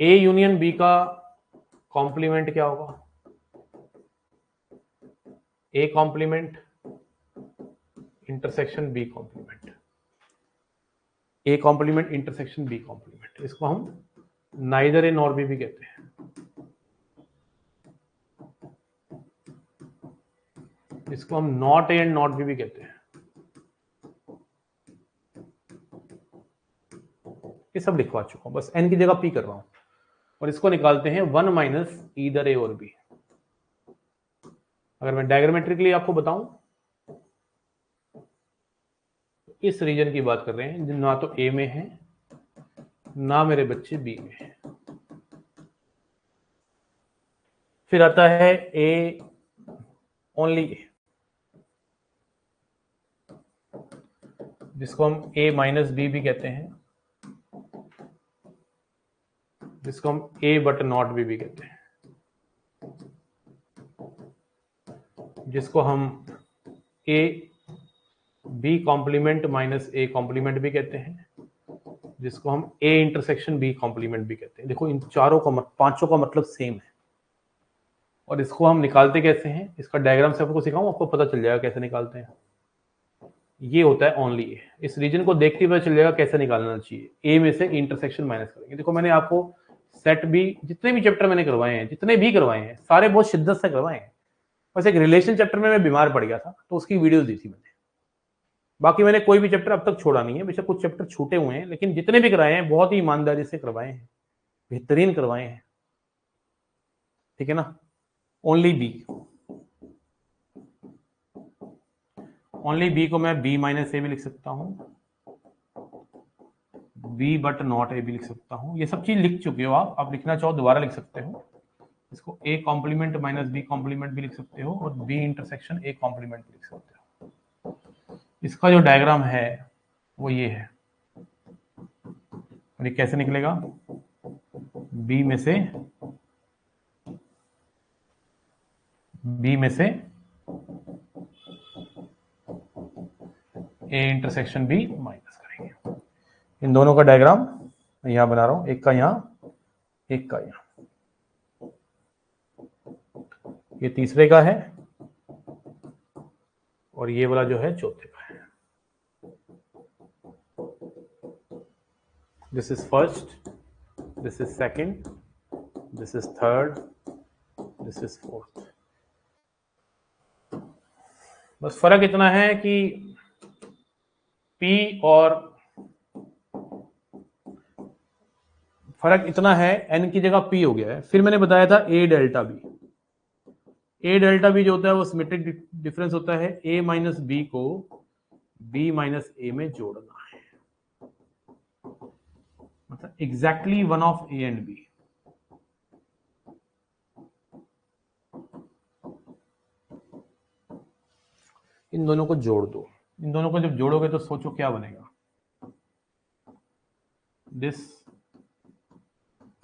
A: a यूनियन b का कॉम्प्लीमेंट क्या होगा? a complement intersection b complement, a complement intersection b complement. इसको हम नाइदर ए नॉर बी भी कहते हैं। इसको हम not A and not be भी कहते हैं। ये सब लिखवा चुका हूं, बस n की जगह p कर रहा हूं। और इसको निकालते हैं 1 माइनस ईदर ए और बी। अगर मैं डायग्रामेट्रिकली आपको बताऊं, इस रीजन की बात कर रहे हैं, ना तो ए में है ना मेरे बच्चे बी में है। फिर आता है ए ओनली ए, जिसको हम ए माइनस बी भी कहते हैं, जिसको हम ए बट नॉट बी भी कहते हैं, जिसको हम A B complement minus A complement भी कहते हैं, जिसको हम ए इंटरसेक्शन बी कॉम्प्लीमेंट भी कहते हैं। देखो इन चारों का पांचों का मतलब सेम है। और इसको हम निकालते कैसे हैं, इसका डायग्राम से आपको सिखाऊं, आपको पता चल जाएगा कैसे निकालते हैं। ये होता है ओनली ए। इस रीजन को देखते हुए चल जाएगा कैसे निकालना चाहिए। ए में से इंटरसेक्शन माइनस करेंगे। देखो मैंने आपको सेट बी, जितने भी चैप्टर मैंने करवाए हैं, जितने भी करवाए हैं, सारे बहुत शिद्दत से करवाए हैं। बस एक रिलेशन चैप्टर में मैं बीमार पड़ गया था, तो उसकी वीडियोस दी थी मैंने। बाकी मैंने कोई भी चैप्टर अब तक छोड़ा नहीं है। बेशक कुछ चैप्टर छूटे हुए हैं, लेकिन जितने भी कराए हैं बहुत ही ईमानदारी से करवाए हैं, बेहतरीन करवाए हैं। ठीक है ना? ओनली बी, ओनली बी को मैं बी माइनस ए भी लिख सकता हूं, बी बट नॉट ए भी लिख सकता हूं। ये सब चीज लिख चुके हो आप लिखना चाहो दोबारा लिख सकते हो। इसको A complement minus B complement भी लिख सकते हो, और बी इंटरसेक्शन ए कॉम्प्लीमेंट भी लिख सकते हो। इसका जो डायग्राम है वो ये है। और ये कैसे निकलेगा? बी में से ए इंटरसेक्शन बी माइनस करेंगे। इन दोनों का डायग्राम यहां बना रहा हूं, एक का यहां, एक का यहां। ये तीसरे का है और ये वाला जो है चौथे का है। This is first, this is second, this is third, this is fourth. बस फर्क इतना है कि P और फर्क इतना है, n की जगह P हो गया है। फिर मैंने बताया था A delta B। A delta B जो होता है वो सिमेट्रिक डिफरेंस होता है। A माइनस बी को B माइनस ए में जोड़ना है, मतलब exactly one of A and B। इन दोनों को जोड़ दो। इन दोनों को जब जोड़ोगे तो सोचो क्या बनेगा। दिस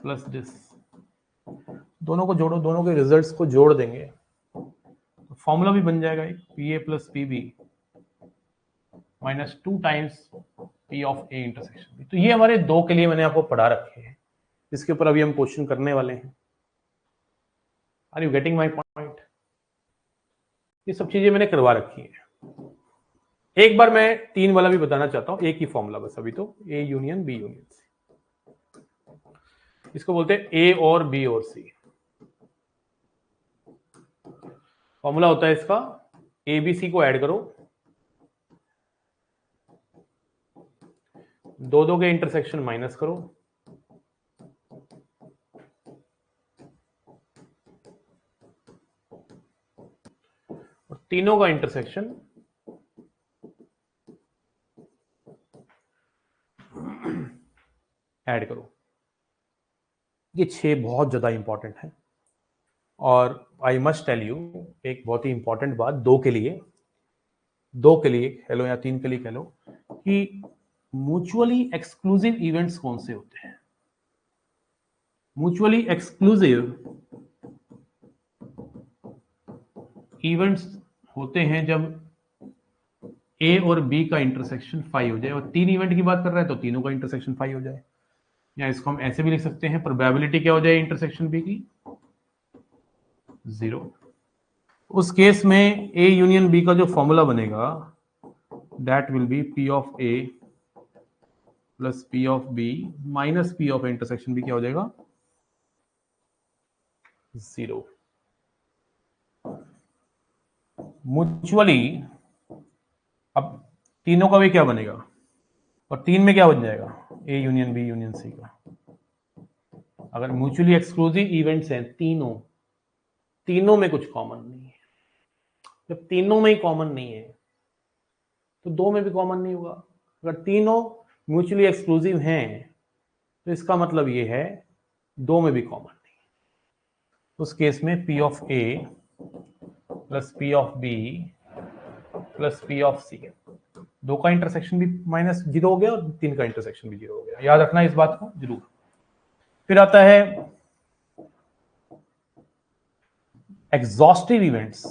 A: प्लस दिस, दोनों को जोड़ो, दोनों के रिजल्ट्स को जोड़ देंगे तो फॉर्मूला भी बन जाएगा, P A plus P B minus 2 times P of A intersection B. तो ये हमारे दो के लिए मैंने आपको पढ़ा रखे हैं, जिसके ऊपर अभी हम क्वेश्चन करने वाले हैं। Are you getting my point? ये सब चीजें मैंने करवा रखी है। एक बार मैं 3 वाला भी बताना चाहता हूं, एक ही फॉर्मूला बस अभी तो, A union B union C. इसको बोलते हैं ए और बी और सी। फॉर्मूला होता है इसका, ए बी सी को ऐड करो, दो दो के इंटरसेक्शन माइनस करो, और तीनों का इंटरसेक्शन ऐड करो। ये 6 बहुत ज़्यादा इंपॉर्टेंट है। और आई मस्ट टेल यू एक बहुत ही इंपॉर्टेंट बात, दो के लिए कह लो या 3 के लिए कह लो, कि म्यूचुअली एक्सक्लूसिव इवेंट्स कौन से होते हैं। म्यूचुअली एक्सक्लूसिव इवेंट्स होते हैं जब ए और बी का इंटरसेक्शन 5 हो जाए, और 3 इवेंट की बात कर रहे हैं तो तीनों का इंटरसेक्शन 5 हो जाए। या इसको हम ऐसे भी लिख सकते हैं, प्रोबेबिलिटी क्या हो जाए इंटरसेक्शन बी की, 0। उस केस में ए यूनियन बी का जो फॉर्मूला बनेगा that will be P of A plus P of B minus P of intersection B, क्या हो जाएगा, 0। म्यूचुअली अब तीनों का भी क्या बनेगा, और 3 में क्या बन जाएगा, A union B union C का। अगर म्यूचुअली एक्सक्लूसिव इवेंट्स हैं तीनों में कुछ कॉमन नहीं है, जब तीनों में ही कॉमन नहीं है तो 2 में भी कॉमन नहीं होगा। अगर तीनों म्यूचुअली एक्सक्लूसिव हैं तो इसका मतलब ये है 2 में भी कॉमन नहीं है। उस केस में P of A plus P of B plus P of C, 2 का इंटरसेक्शन भी -0 हो गया और 3 का इंटरसेक्शन भी 0 हो गया। याद रखना इस बात को जरूर। फिर आता है एग्जॉस्टिव इवेंट्स।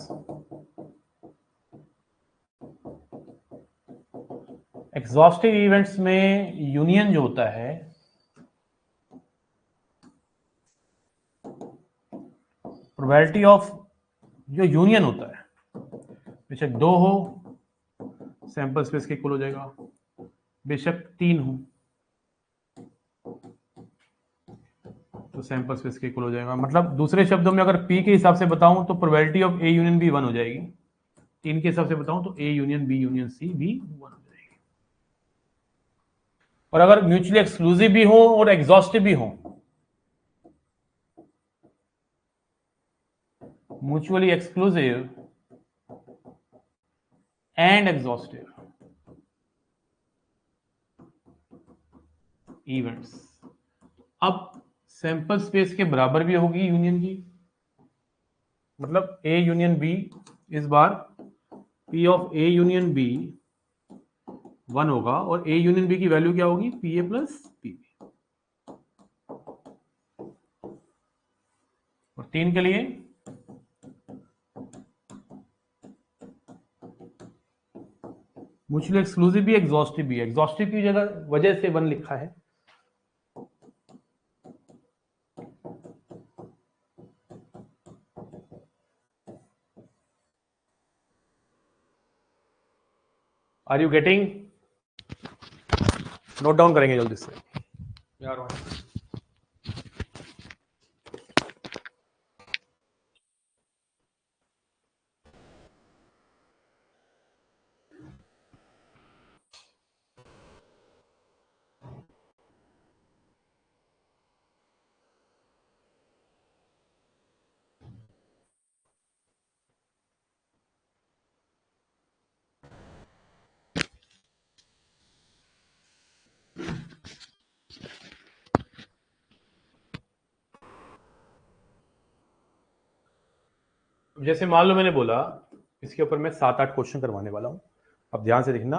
A: एग्जॉस्टिव इवेंट्स में यूनियन जो होता है, प्रोबेबिलिटी ऑफ जो यूनियन होता है, बेशक 2 हो सैंपल स्पेस के इक्वल हो जाएगा, बेशक 3 हो तो सैंपल स्पेस के इक्वल हो जाएगा। मतलब दूसरे शब्दों में अगर P के हिसाब से बताऊं तो probability of A union B 1 हो जाएगी, 3 के हिसाब से बताऊं तो A union B union C भी 1 हो जाएगी। और अगर म्यूचुअली एक्सक्लूसिव भी हो और एग्जॉस्टिव भी हो, mutually exclusive and exhaustive events, अब सैंपल स्पेस के बराबर भी होगी यूनियन की, मतलब ए यूनियन बी, इस बार P of A union B 1 होगा और ए यूनियन बी की वैल्यू क्या होगी, P A plus P B. और 3 के लिए म्यूचुअली एक्सक्लूसिव भी एग्जॉस्टिव भी, एग्जॉस्टिव की जगह वजह से 1 लिखा है। Are you getting? Note down करेंगे जल्दी से यार। जैसे मान लो मैंने बोला इसके ऊपर मैं 7-8 क्वेश्चन करवाने वाला हूं, अब ध्यान से देखना।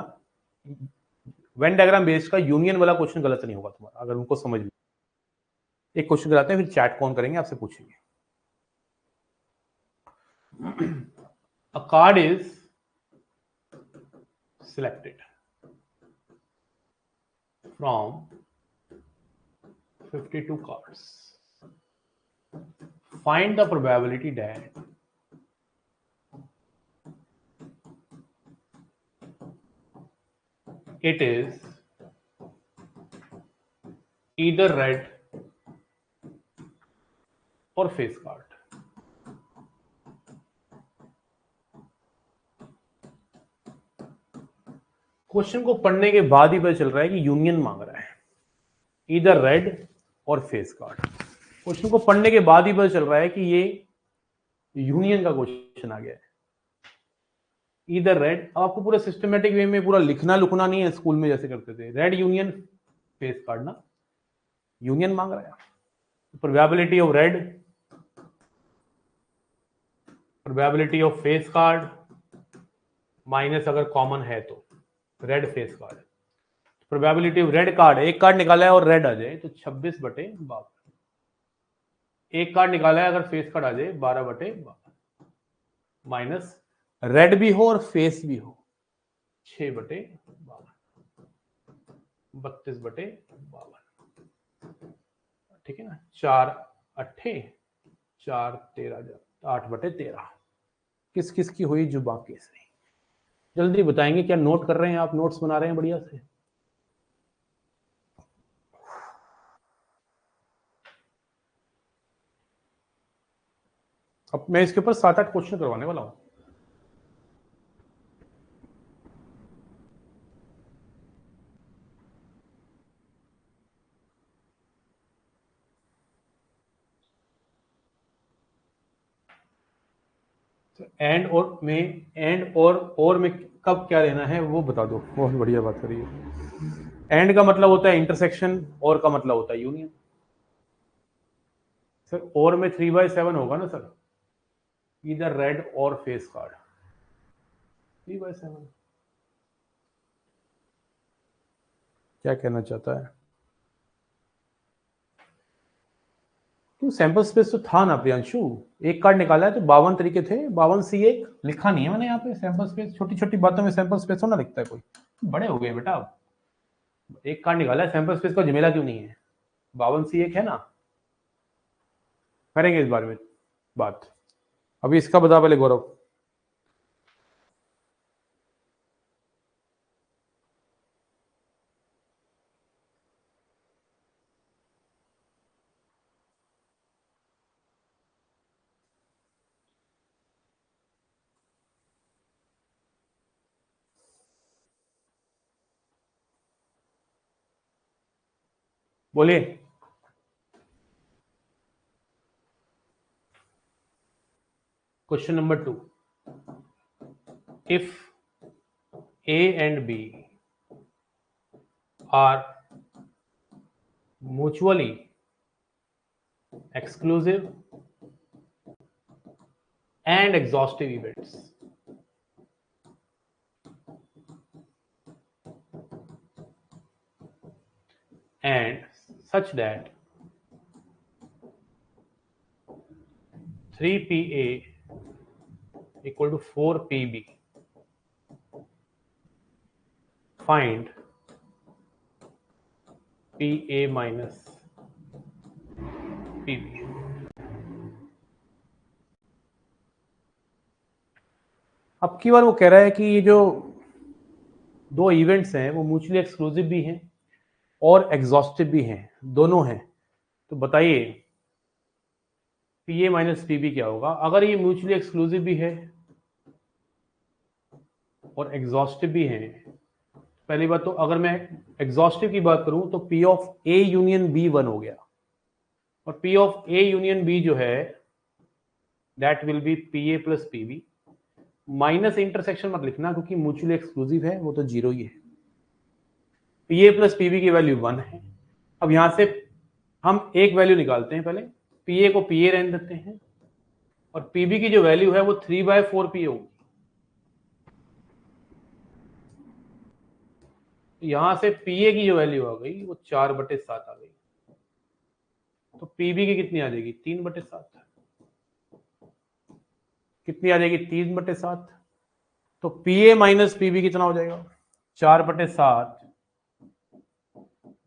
A: वेन डायग्राम बेस्ड का यूनियन वाला क्वेश्चन गलत नहीं होगा तुम्हारा, अगर उनको समझ लो। एक क्वेश्चन कराते हैं फिर चैट कौन करेंगे, आपसे पूछेंगे। A card is selected from 52 cards. Find the probability that it is either red or face card. Question को पढ़ने के बाद ही पता चल रहा है कि यूनियन मांग रहा है, इधर रेड और फेस कार्ड। क्वेश्चन को पढ़ने के बाद ही पता चल रहा है कि ये यूनियन का क्वेश्चन आ गया है, इधर रेड। आपको पूरा सिस्टमेटिक वे में पूरा लिखना लुकना नहीं है, स्कूल में जैसे करते थे, रेड यूनियन फेस कार्ड ना, यूनियन मांग रहा है। Probability of red, probability of face card minus अगर कॉमन है तो red face card, probability of red card, एक कार्ड निकाला है और रेड आ जाए तो 26/52, एक कार्ड निकाला है अगर फेस कार्ड आ जाए 12/52, माइनस रेड भी हो और फेस भी हो 6/52, 32/52, ठीक है ना। 4/8 किस किस की हुई जुबा केसरी। जल्दी बताएंगे, क्या नोट कर रहे हैं आप, नोट्स बना रहे हैं बढ़िया से। अब मैं इसके ऊपर 7-8 क्वेश्चन करवाने वाला हूं। एंड और में कब क्या लेना है वो बता दो, बहुत बढ़िया बात करिए। एंड का मतलब होता है इंटरसेक्शन, और का मतलब होता है यूनियन। सर और में 3/7 होगा ना सर, इधर रेड और फेस कार्ड 3/7। क्या कहना चाहता है? क्यों, सैंपल स्पेस तो था ना प्रियांशु, एक कार्ड निकाला है तो 52 तरीके थे, 52C1 लिखा नहीं है मैंने यहाँ पे सैंपल स्पेस, छोटी छोटी बातों में सैंपल स्पेस होना लिखता है कोई, बड़े हो गए बेटा अब। एक कार्ड निकाला है, सैंपल स्पेस का झमेला क्यों नहीं है, 52C1 है ना। करेंगे इस बारे में बात, अभी इसका बता पहले गौरव। बोलिए। Question number 2, if A and B are mutually exclusive and exhaustive events, and such that 3PA equal to 4PB, find PA minus PB। अब की बार वो कह रहा है कि ये जो दो इवेंट्स हैं वो म्यूचुअली एक्सक्लूसिव भी हैं और एग्जॉस्टिव भी हैं, दोनों हैं। तो बताइए PA माइनस PB क्या होगा अगर ये म्यूचुअली एक्सक्लूसिव भी है और एग्जॉस्टिव भी है। पहली बात तो अगर मैं एग्जॉस्टिव की बात करूं तो P of A union B 1 हो गया, और P of A union B जो है that will B PA plus PB, minus intersection मत लिखना क्योंकि म्यूचुअली एक्सक्लूसिव है, वो तो 0 ही है। PA प्लस PB की वैल्यू 1 है। अब यहां से हम एक वैल्यू निकालते हैं, पहले PA को PA रहने देते हैं और PB की जो वैल्यू है वो 3/4PA होगी। यहां से PA की जो वैल्यू आ गई वो 4/7 आ गई, तो PB की कितनी आ जाएगी 3/7, कितनी आ जाएगी 3/7। तो PA माइनस PB कितना हो जाएगा 4/7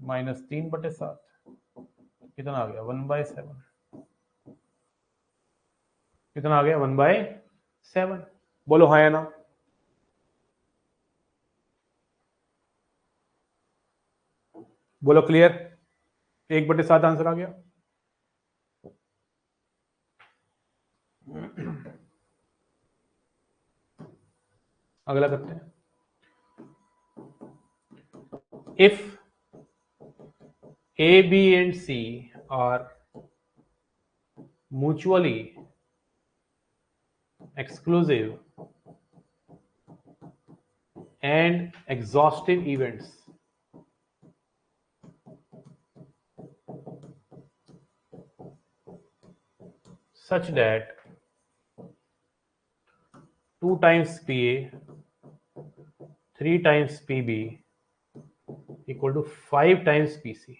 A: माइनस 3/7, कितना आ गया 1/7, कितना आ गया 1/7। बोलो हाँ या ना। बोलो क्लियर, 1/7 आंसर आ गया। अगला करते हैं, if A, B and C are mutually exclusive and exhaustive events, such that 2 times PA 3 times PB equal to 5 times PC.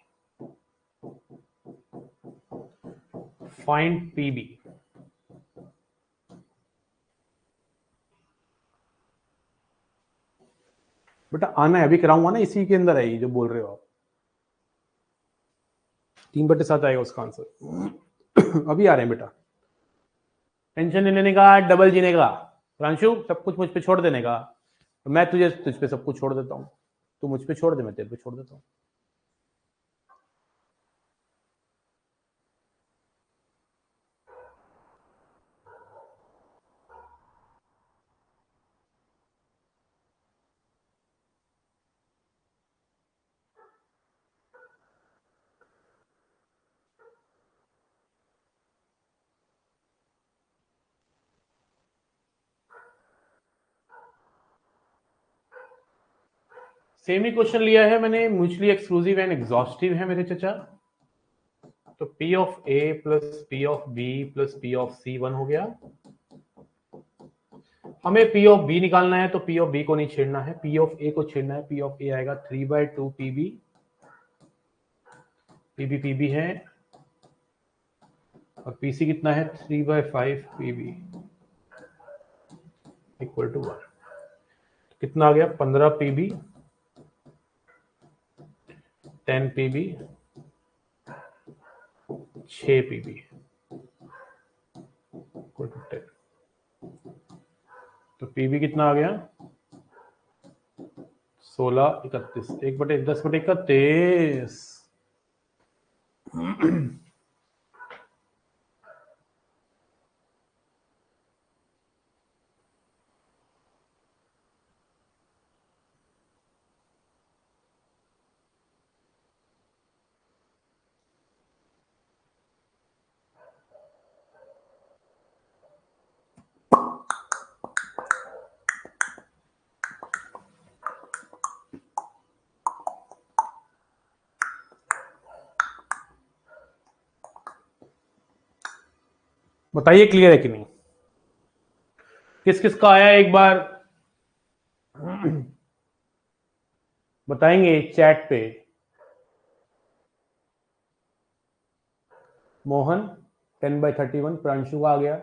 A: Find PB. बेटा आना है, अभी कराऊंगा ना, इसी के अंदर है ये जो बोल रहे हो आप। 3/7 आएगा उसका आंसर। अभी आ रहे हैं बेटा, टेंशन नहीं लेने का, डबल जीने का। प्रांशु सब कुछ मुझ पे छोड़ देने का, तो मैं तुझ पे सब कुछ छोड़ देता हूँ। तू मुझ पे छोड़ दे, मैं तेरे पे छोड़ देता हूँ। सेम ही क्वेश्चन लिया है मैंने, म्यूचुअली एक्सक्लूसिव एंड एग्जॉस्टिव है मेरे चचा। तो P of A plus P of B plus P of C 1 हो गया। हमें P ऑफ B निकालना है, तो P ऑफ B को नहीं छेड़ना है, P ऑफ A को छेड़ना है। P ऑफ A आएगा 3/2 PB, PB है, और PC कितना है 3/5 PB इक्वल टू 1। कितना आ गया 15 PB 10 PB 6 PB equal to 10। तो PB कितना आ गया 16 31 1/10/31। बताइए क्लियर है कि नहीं? किस किस का आया एक बार बताएंगे चैट पे। मोहन 10/31, प्रांशु का आ गया,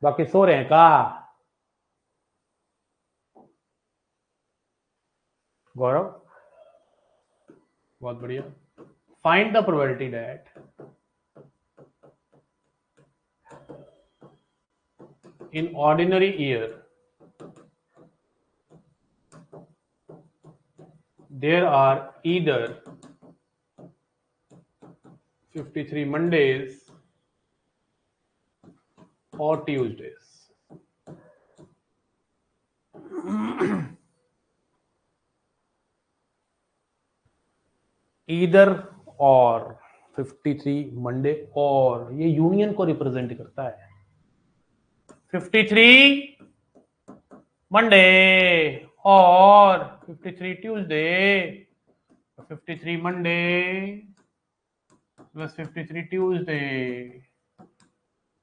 A: बाकी सो रहे हैं का? गौरव बहुत बढ़िया। Find the probability that in ordinary year there are either 53 Mondays or Tuesdays. Either और 53 मंडे और, ये यूनियन को रिप्रेजेंट करता है। 53 मंडे और 53 Tuesday, 53 Monday plus 53 Tuesday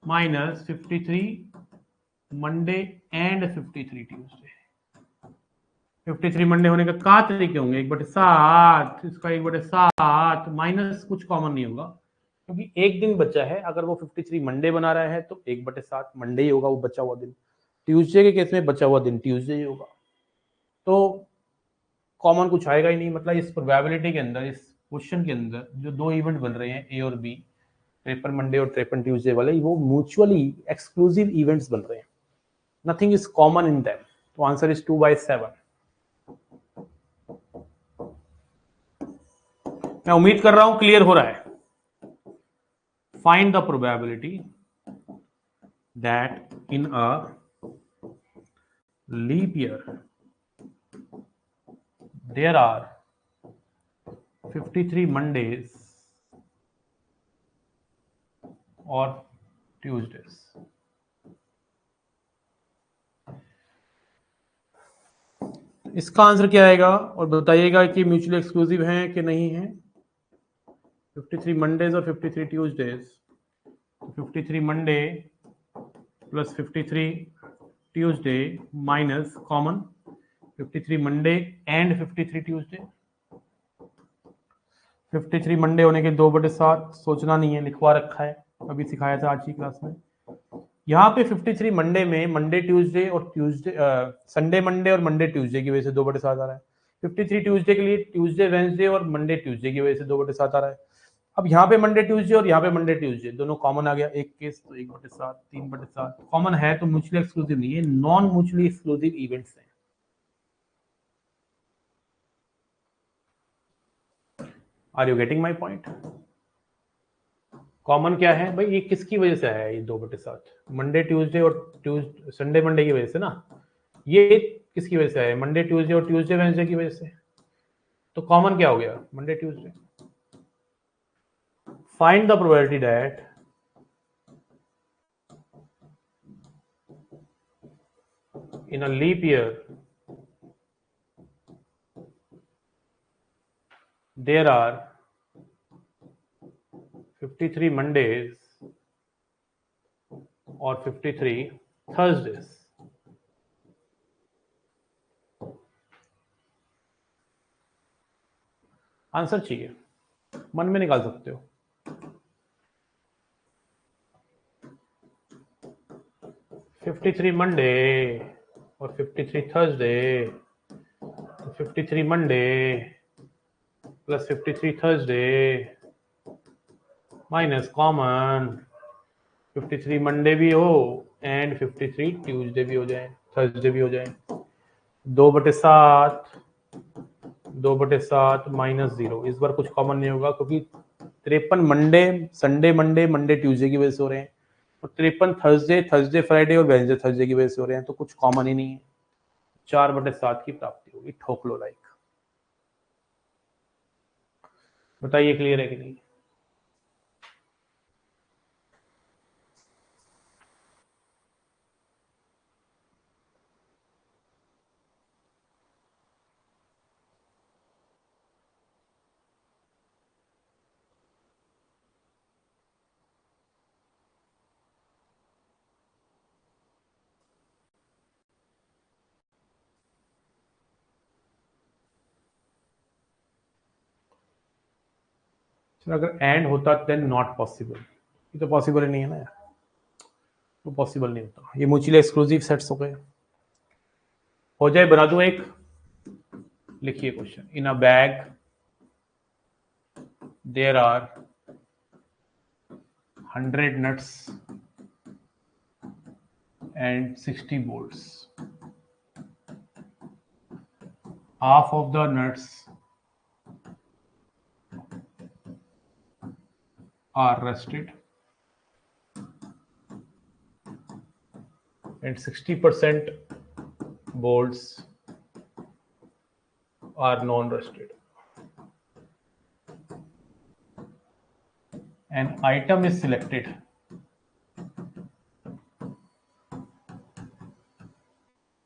A: minus 53 Monday and 53 Tuesday. 53 Monday होने का कहा तरीके होंगे, 1/7, इसका 1/7 माइनस कुछ कॉमन नहीं होगा क्योंकि एक दिन बचा है। अगर वो 53 मंडे बना रहा है तो 1/7 मंडे ही होगा वो बचा हुआ दिन। ट्यूसडे के केस में बचा हुआ दिन ट्यूसडे ही होगा, तो कॉमन कुछ आएगा ही नहीं। मतलब इस प्रोबेबिलिटी के अंदर, इस क्वेश्चन के अंदर जो दो इवेंट बन रहे हैं ए और बी, 53 मंडे और 53 ट्यूसडे वाले, वो म्यूचुअली एक्सक्लूसिव इवेंट्स बन रहे हैं। Nothing is common in them. तो आंसर इज 2/7। मैं उम्मीद कर रहा हूं क्लियर हो रहा है। Find the probability that in a leap year there are 53 Mondays or Tuesdays. इसका आंसर क्या आएगा और बताइएगा कि म्यूचुअली एक्सक्लूसिव हैं कि नहीं है। 53 मंडेज और 53 Tuesdays, 53 Monday plus 53 Tuesday minus common 53 Monday and 53 Tuesday. 53 Monday होने के 2/7 सोचना नहीं है, लिखवा रखा है, अभी सिखाया था आज की क्लास में। यहाँ पे 53 मंडे में मंडे ट्यूसडे और ट्यूसडे संडे मंडे और मंडे ट्यूसडे की वजह से 2/7 आ रहा है। 53 ट्यूसडे के लिए ट्यूसडे वेंसडे और मंडे ट्यूसडे की वजह से 2/7 आ रहा है। अब यहाँ पे मंडे ट्यूसडे और यहाँ पे मंडे ट्यूसडे दोनों कॉमन आ गया, एक केस तो 1/7 3/7 कॉमन है, तो म्यूचुअली एक्सक्लूसिव नहीं है, नॉन म्यूचुअली एक्सक्लूसिव इवेंट्स हैं। Are you getting my point? Common क्या है भाई, ये किसकी वजह से है, ये 2/7 मंडे ट्यूसडे और संडे मंडे की वजह से ना, ये किसकी वजह से है, मंडे ट्यूसडे और ट्यूसडे वेंसडे की वजह से। तो कॉमन क्या हो गया, Monday Tuesday. Find the probability that in a leap year there are 53 Mondays or 53 Thursdays। Answer चाहिए, मन में निकाल सकते हो। $53 मंडे और 53 Thursday, 53 Monday plus 53 Thursday minus common 53 Monday भी हो एंड 53 ट्यूसडे भी हो जाए, थर्सडे भी हो जाए। 2/7 माइनस 0, इस बार कुछ कॉमन नहीं होगा क्योंकि 53 Monday Sunday Monday Monday Tuesday की वजह से हो रहे हैं, और 53 थर्सडे फ्राइडे और वेडनेसडे थर्सडे की वजह से हो रहे हैं, तो कुछ कॉमन ही नहीं है। 4/7 की प्राप्ति होगी, ठोक लो लाइक। बताइए क्लियर है कि नहीं? अगर एंड होता देन नॉट पॉसिबल, ये तो पॉसिबल ही नहीं है ना यार, तो पॉसिबल नहीं होता। ये म्यूचुअली एक्सक्लूसिव सेट्स हो गए। हो जाए, बना दूं एक, लिखिए question. In a bag there are 100 nuts and 60 bolts. Half of the nuts are rusted and 60% bolts are non-rusted. An item is selected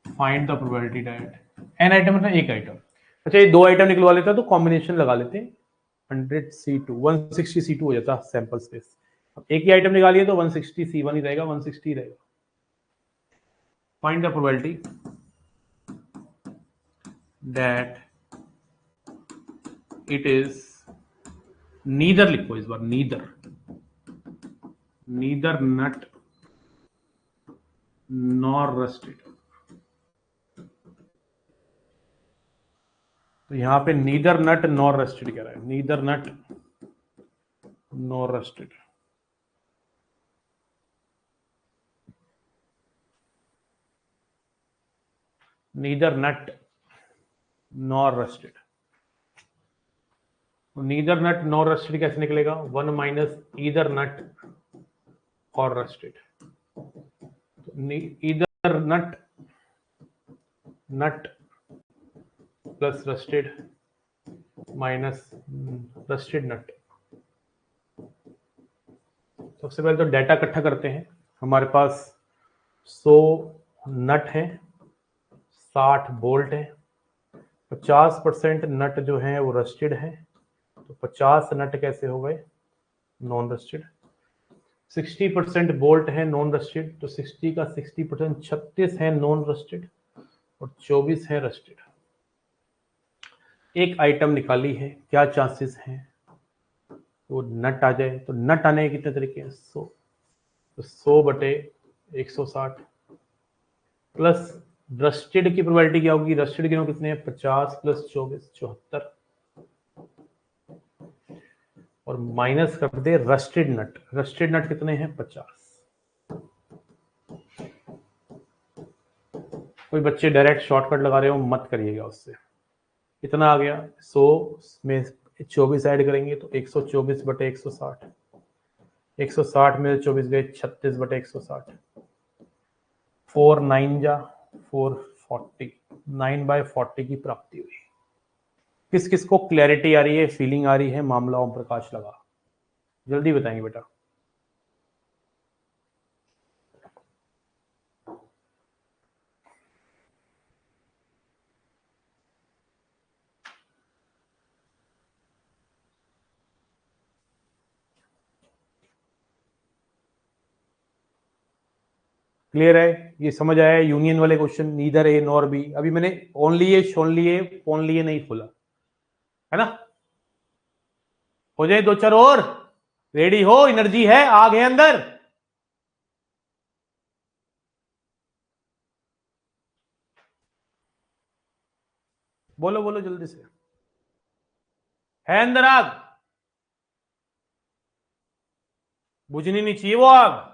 A: find the probability that an item मतलब एक आइटम। अच्छा, ये 2 आइटम निकलवा लेता तो combination लगा लेते, 100 C2 160 C2 हो जाता सैंपल स्पेस। एक ही आइटम निकालिए तो 160 C1 ही रहेगा, 160 रहेगा। Find the probability that it is neither, लिखो इस बार, नीदर नट नॉर रस्टेड। तो यहां पे नीदर नट नॉर रस्टेड कह रहा है, नीदर नट नॉर रस्टेड। नीदर नट नॉर रस्टेड, नीदर नट नॉर रस्टेड कैसे निकलेगा, 1 माइनस ईदर नट और रस्टेड। ईदर नट प्लस रस्टेड माइनस रस्टेड नट। सबसे पहले तो डाटा इकट्ठा करते हैं। हमारे पास 100 नट है, 60 बोल्ट है, 50% नट जो है वो रस्टेड है, तो 50 नट कैसे हो गए, नॉन रस्टेड। 60% बोल्ट है नॉन रस्टेड, तो 60 का 60% 36 है नॉन रस्टेड और 24 है रस्टेड। एक आइटम निकाली है, क्या चांसेस हैं वो नट आ जाए? तो नट आने के कितने तरीके हैं? 100, तो 100 बटे 160 प्लस रस्टेड की प्रोबेबिलिटी क्या होगी? रस्टेड के कितने हैं? 50 प्लस 24 74 और माइनस कर दे रस्टेड नट। रस्टेड नट कितने हैं? 50। कोई बच्चे डायरेक्ट शॉर्टकट लगा रहे हो, मत करिएगा उससे। कितना आ गया? 100 में 24 ऐड करेंगे तो 124 बटे 160, 160 में 24 गए 36 बटे 160, 4 9 जा 440, 9/40 की प्राप्ति हुई। किस किस को क्लैरिटी आ रही है, फीलिंग आ रही है? मामला ओम प्रकाश लगा, जल्दी बताएंगे बेटा। क्लियर है? ये समझ आया? यूनियन वाले question, neither A nor be. अभी मैंने ओनली ए, शोनली ए, पोनली ए नहीं खोला है ना। हो जाए 2-4 और, रेडी हो? एनर्जी है, आग है अंदर। बोलो बोलो जल्दी से, है अंदर आग? बुझनी नहीं चाहिए वो आग।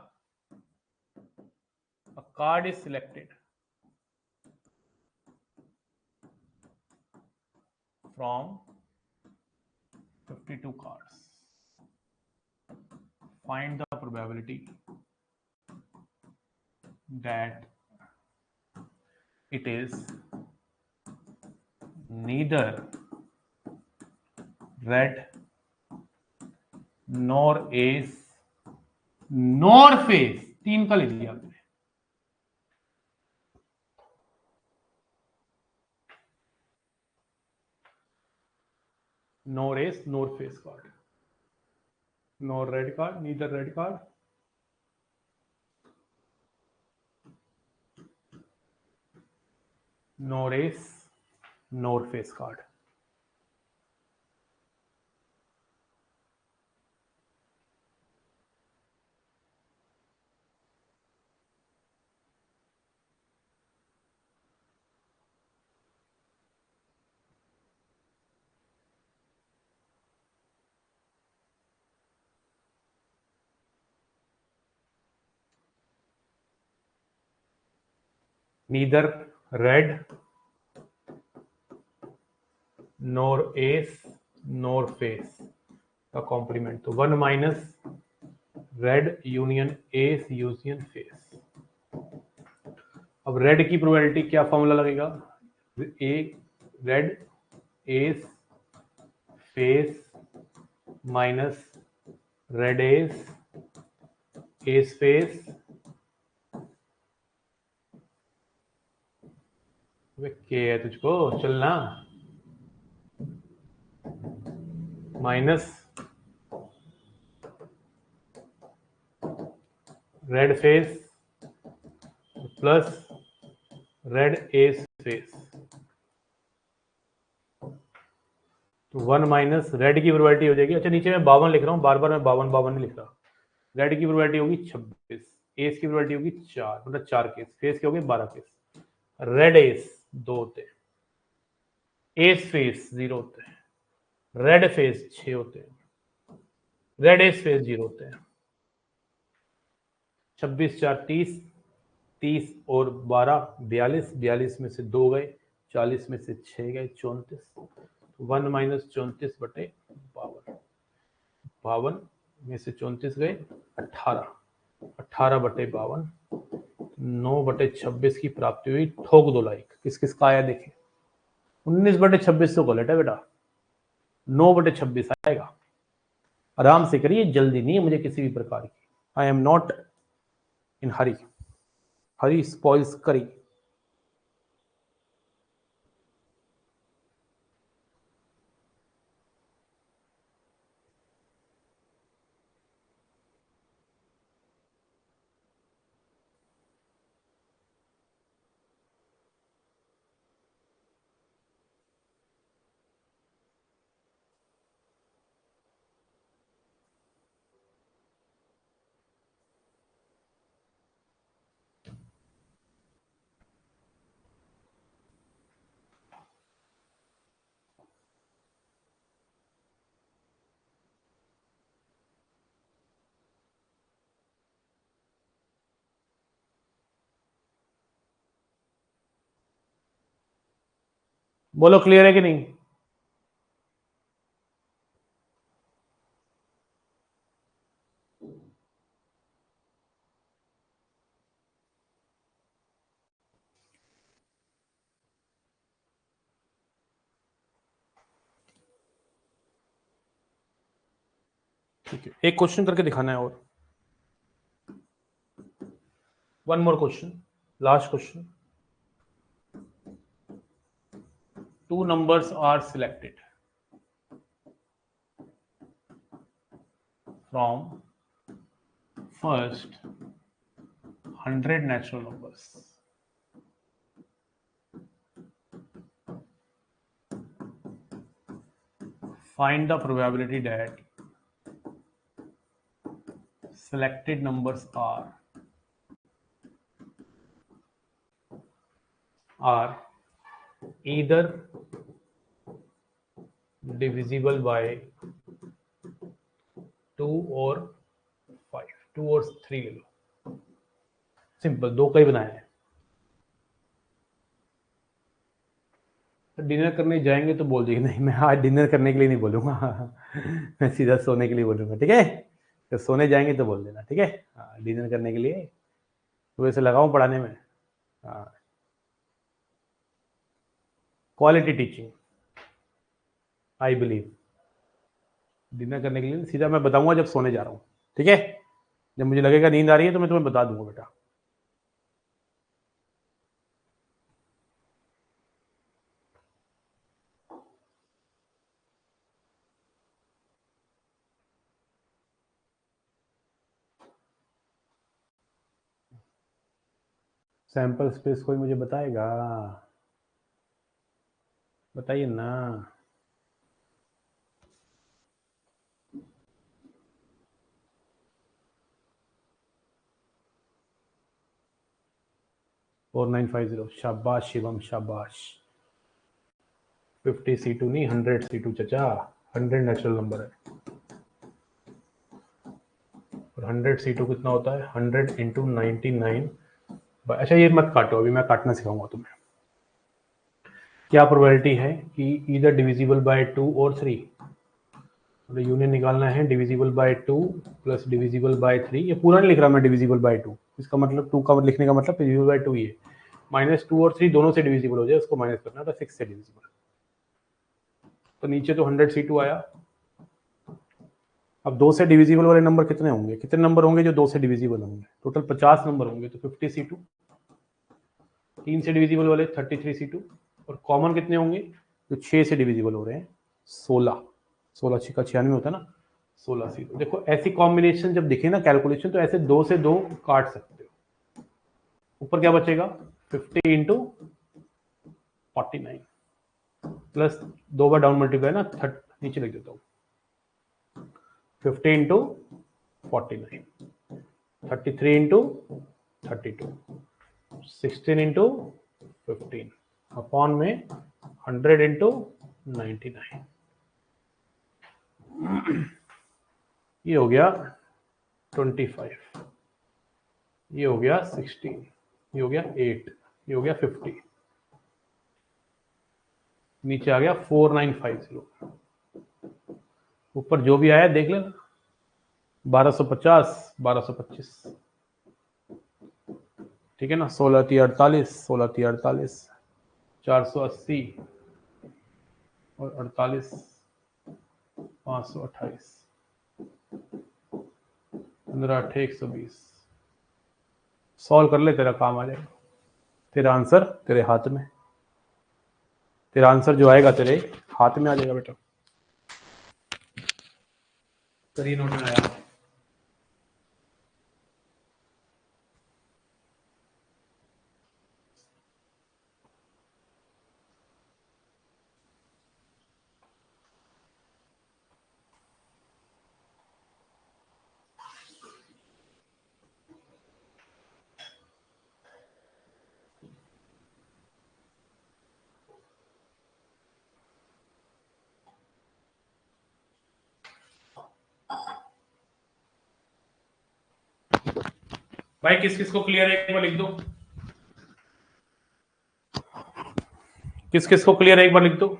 A: A card is selected from 52 cards. Find the probability that it is neither red nor ace nor face। 3 का ले लिया आपने। nor ace nor face card, nor red card, neither red card nor ace nor face card। neither red nor ace nor face का complement, तो 1 minus red union ace union face. अब red की probability क्या formula लगेगा? A red ace face minus red ace face. क्या है तुझको चलना? Minus red face plus red ace face, तो 1 माइनस रेड की प्रोबेबिलिटी हो जाएगी। अच्छा नीचे मैं 52 लिख रहा हूँ, बार बार मैं 52 नहीं लिख रहा। रेड की प्रोबेबिलिटी होगी 26, एस की प्रोबेबिलिटी होगी 4, मतलब 4 केस, फेस के हो गए 12 केस। रेड एस 2 होते हैं, एस फेस 0 होते हैं, रेड फेस 6 होते हैं, रेड एस फेस 0 होते हैं। 26 4 30, 30 और 12 42, 42 में से 2 गए, 40 में से 6 गए 34, 1 माइनस 34 बटे 52, 52 में से 34 गए 18, 18 बटे 52, 9 बटे 26 की प्राप्ति हुई। ठोक दो लाइक। किस किस का आया देखें? 19 बटे 26 तो गलत है बेटा, 9 बटे 26 आएगा। आराम से करिए, जल्दी नहीं है मुझे किसी भी प्रकार की। I am not in Hari, Hari spoils करी। बोलो क्लियर है कि नहीं? ठीक है, एक क्वेश्चन करके दिखाना है और one more question, last question. Two numbers are selected from first 100 natural numbers. Find the probability that selected numbers are either divisible by 2 or 5, 2 और 3 ले लो. सिंपल, दो का ही बनाया है. तो डिनर करने जाएंगे तो बोल दिए नहीं, मैं आज डिनर करने के लिए नहीं बोलूंगा. मैं सीधा सोने के लिए बोलूंगा. ठीक है, तो सोने जाएंगे तो बोल देना. ठीक है, हाँ, डिनर करने के लिए सुबह से लगाऊं पढ़ाने में. हाँ, quality teaching I believe. Dinner करने के लिए सीधा मैं बताऊंगा जब सोने जा रहा हूँ. ठीक है, जब मुझे लगेगा नींद आ रही है तो मैं तुम्हें बता दूंगा बेटा. सैंपल स्पेस कोई मुझे बताएगा? बताइए ना. फोर 4950. शाबाश शिवम, शाबाश. 50 C2 नहीं, 100 C2 चचा. 100 नेचुरल नंबर है और 100 C2 कितना होता है? 100 इंटू 99. अच्छा ये मत काटो, अभी मैं काटना सिखाऊंगा तुम्हें. क्या प्रोबेबिलिटी है कि इधर डिविजिबल बाय 2 और 3. यूनियन निकालना है. Divisible by 2 plus divisible by 3. ये पूरा नहीं लिख रहा मैं डिविजिबल बाय 2. इसका मतलब 2 का लिखने का मतलब डिविजिबल बाय 2 ही है. -2 और 3 दोनों से डिविजिबल हो जाए, उसको माइनस करना था 6 से डिविजिबल. तो नीचे तो 100 C2 आया. अब 2 से डिविजिबल वाले नंबर कितने होंगे? कितने नंबर होंगे जो 2 से डिविजिबल होंगे? टोटल 50 नंबर होंगे. तो 50 C2. 3 से डिविजिबल वाले 33 C2. और कॉमन कितने होंगे जो 6 से डिविजिबल हो रहे हैं? 16. 16 6 का 96 होता है ना. 16 C2. देखो ऐसी कॉम्बिनेशन जब दिखे ना कैलकुलेशन, तो ऐसे 2 से 2 काट सकते हो. ऊपर क्या बचेगा? 50 इंटू 49 प्लस 2 बार डाउन मल्टीप्लाई ना, नीचे लिख देता हूँ. 50 इंटू 49, 33 इंटू 32, 16 इंटू 15 अपॉन में 100 इंटू 99. ये हो गया 25, ये हो गया 16, ये हो गया 8, ये हो गया 50. नीचे आ गया 4950. ऊपर जो भी आया देख लेना. 1250, 1225. ठीक है ना. 16 × 48, 16 × 48, 480 और 48, 528, 15 8 120. सॉल्व कर ले, तेरा काम आ जाएगा. तेरा आंसर तेरे हाथ में. तेरा आंसर जो आएगा तेरे हाथ में आ जाएगा बेटा. करिए नोट में आया. भाई किस किस को क्लियर है एक बार लिख दो. किस किस को क्लियर है एक बार लिख दो।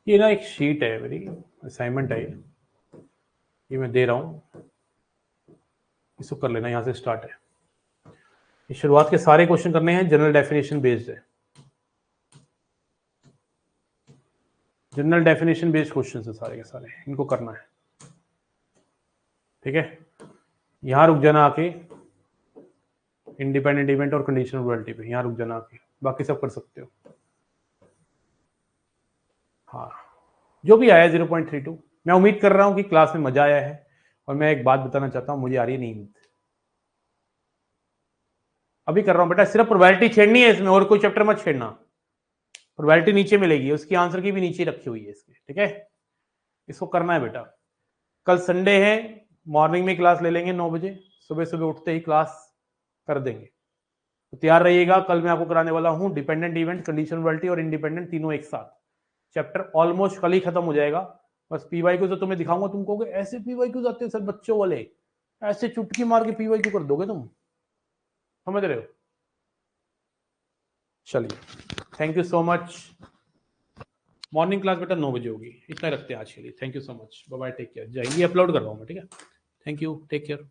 A: ये ना एक शीट है, मेरी असाइनमेंट है, ये मैं दे रहा हूं, इसको कर लेना। यहां से स्टार्ट है, ये शुरुआत के सारे क्वेश्चन करने हैं, जनरल डेफिनेशन बेस्ड है, जनरल डेफिनेशन बेस्ड क्वेश्चन है सारे के सारे, इनको करना है। ठीक है, यहां रुक जाना आके इंडिपेंडेंट इवेंट और कंडीशनल प्रोबेबिलिटी पे, यहां रुक जाना आके, बाकी सब कर सकते हो। हाँ, जो भी आया 0.32, मैं उम्मीद कर रहा हूं कि क्लास में मजा आया है। और मैं एक बात बताना चाहता हूं, मुझे आ रही है नींद, अभी कर रहा हूं बेटा। सिर्फ प्रोबेबिलिटी छेड़नी है इसमें, और कोई चैप्टर मत छेड़ना। प्रोबेबिलिटी नीचे मिलेगी, उसकी आंसर की भी नीचे रखी हुई है इसके, ठीक है, इसको करना है बेटा। कल संडे है, मॉर्निंग में क्लास ले लेंगे 9 बजे, सुबह सुबह उठते ही क्लास कर देंगे, तो तैयार रहिएगा। कल मैं आपको कराने वाला हूं डिपेंडेंट इवेंट, कंडीशनल प्रोबेबिलिटी और इंडिपेंडेंट, तीनों एक साथ। चैप्टर ऑलमोस्ट कल ही खत्म हो जाएगा। बस पीवाईक्यू तो तुम्हें दिखाऊंगा, तुम कहोगे ऐसे पीवाईक्यू आते हैं सर बच्चों वाले, ऐसे चुटकी मार के पीवाईक्यू कर दोगे तुम, समझ रहे हो? चलिए, thank you so much. Morning class बेटा 9 बजे होगी, इतना रखते हैं आज के लिए। Thank you so much, bye bye, take care, जय हिंद। ये अपलोड कर रहा हूँ मैं, ठीक है, थैंक यू, टेक केयर।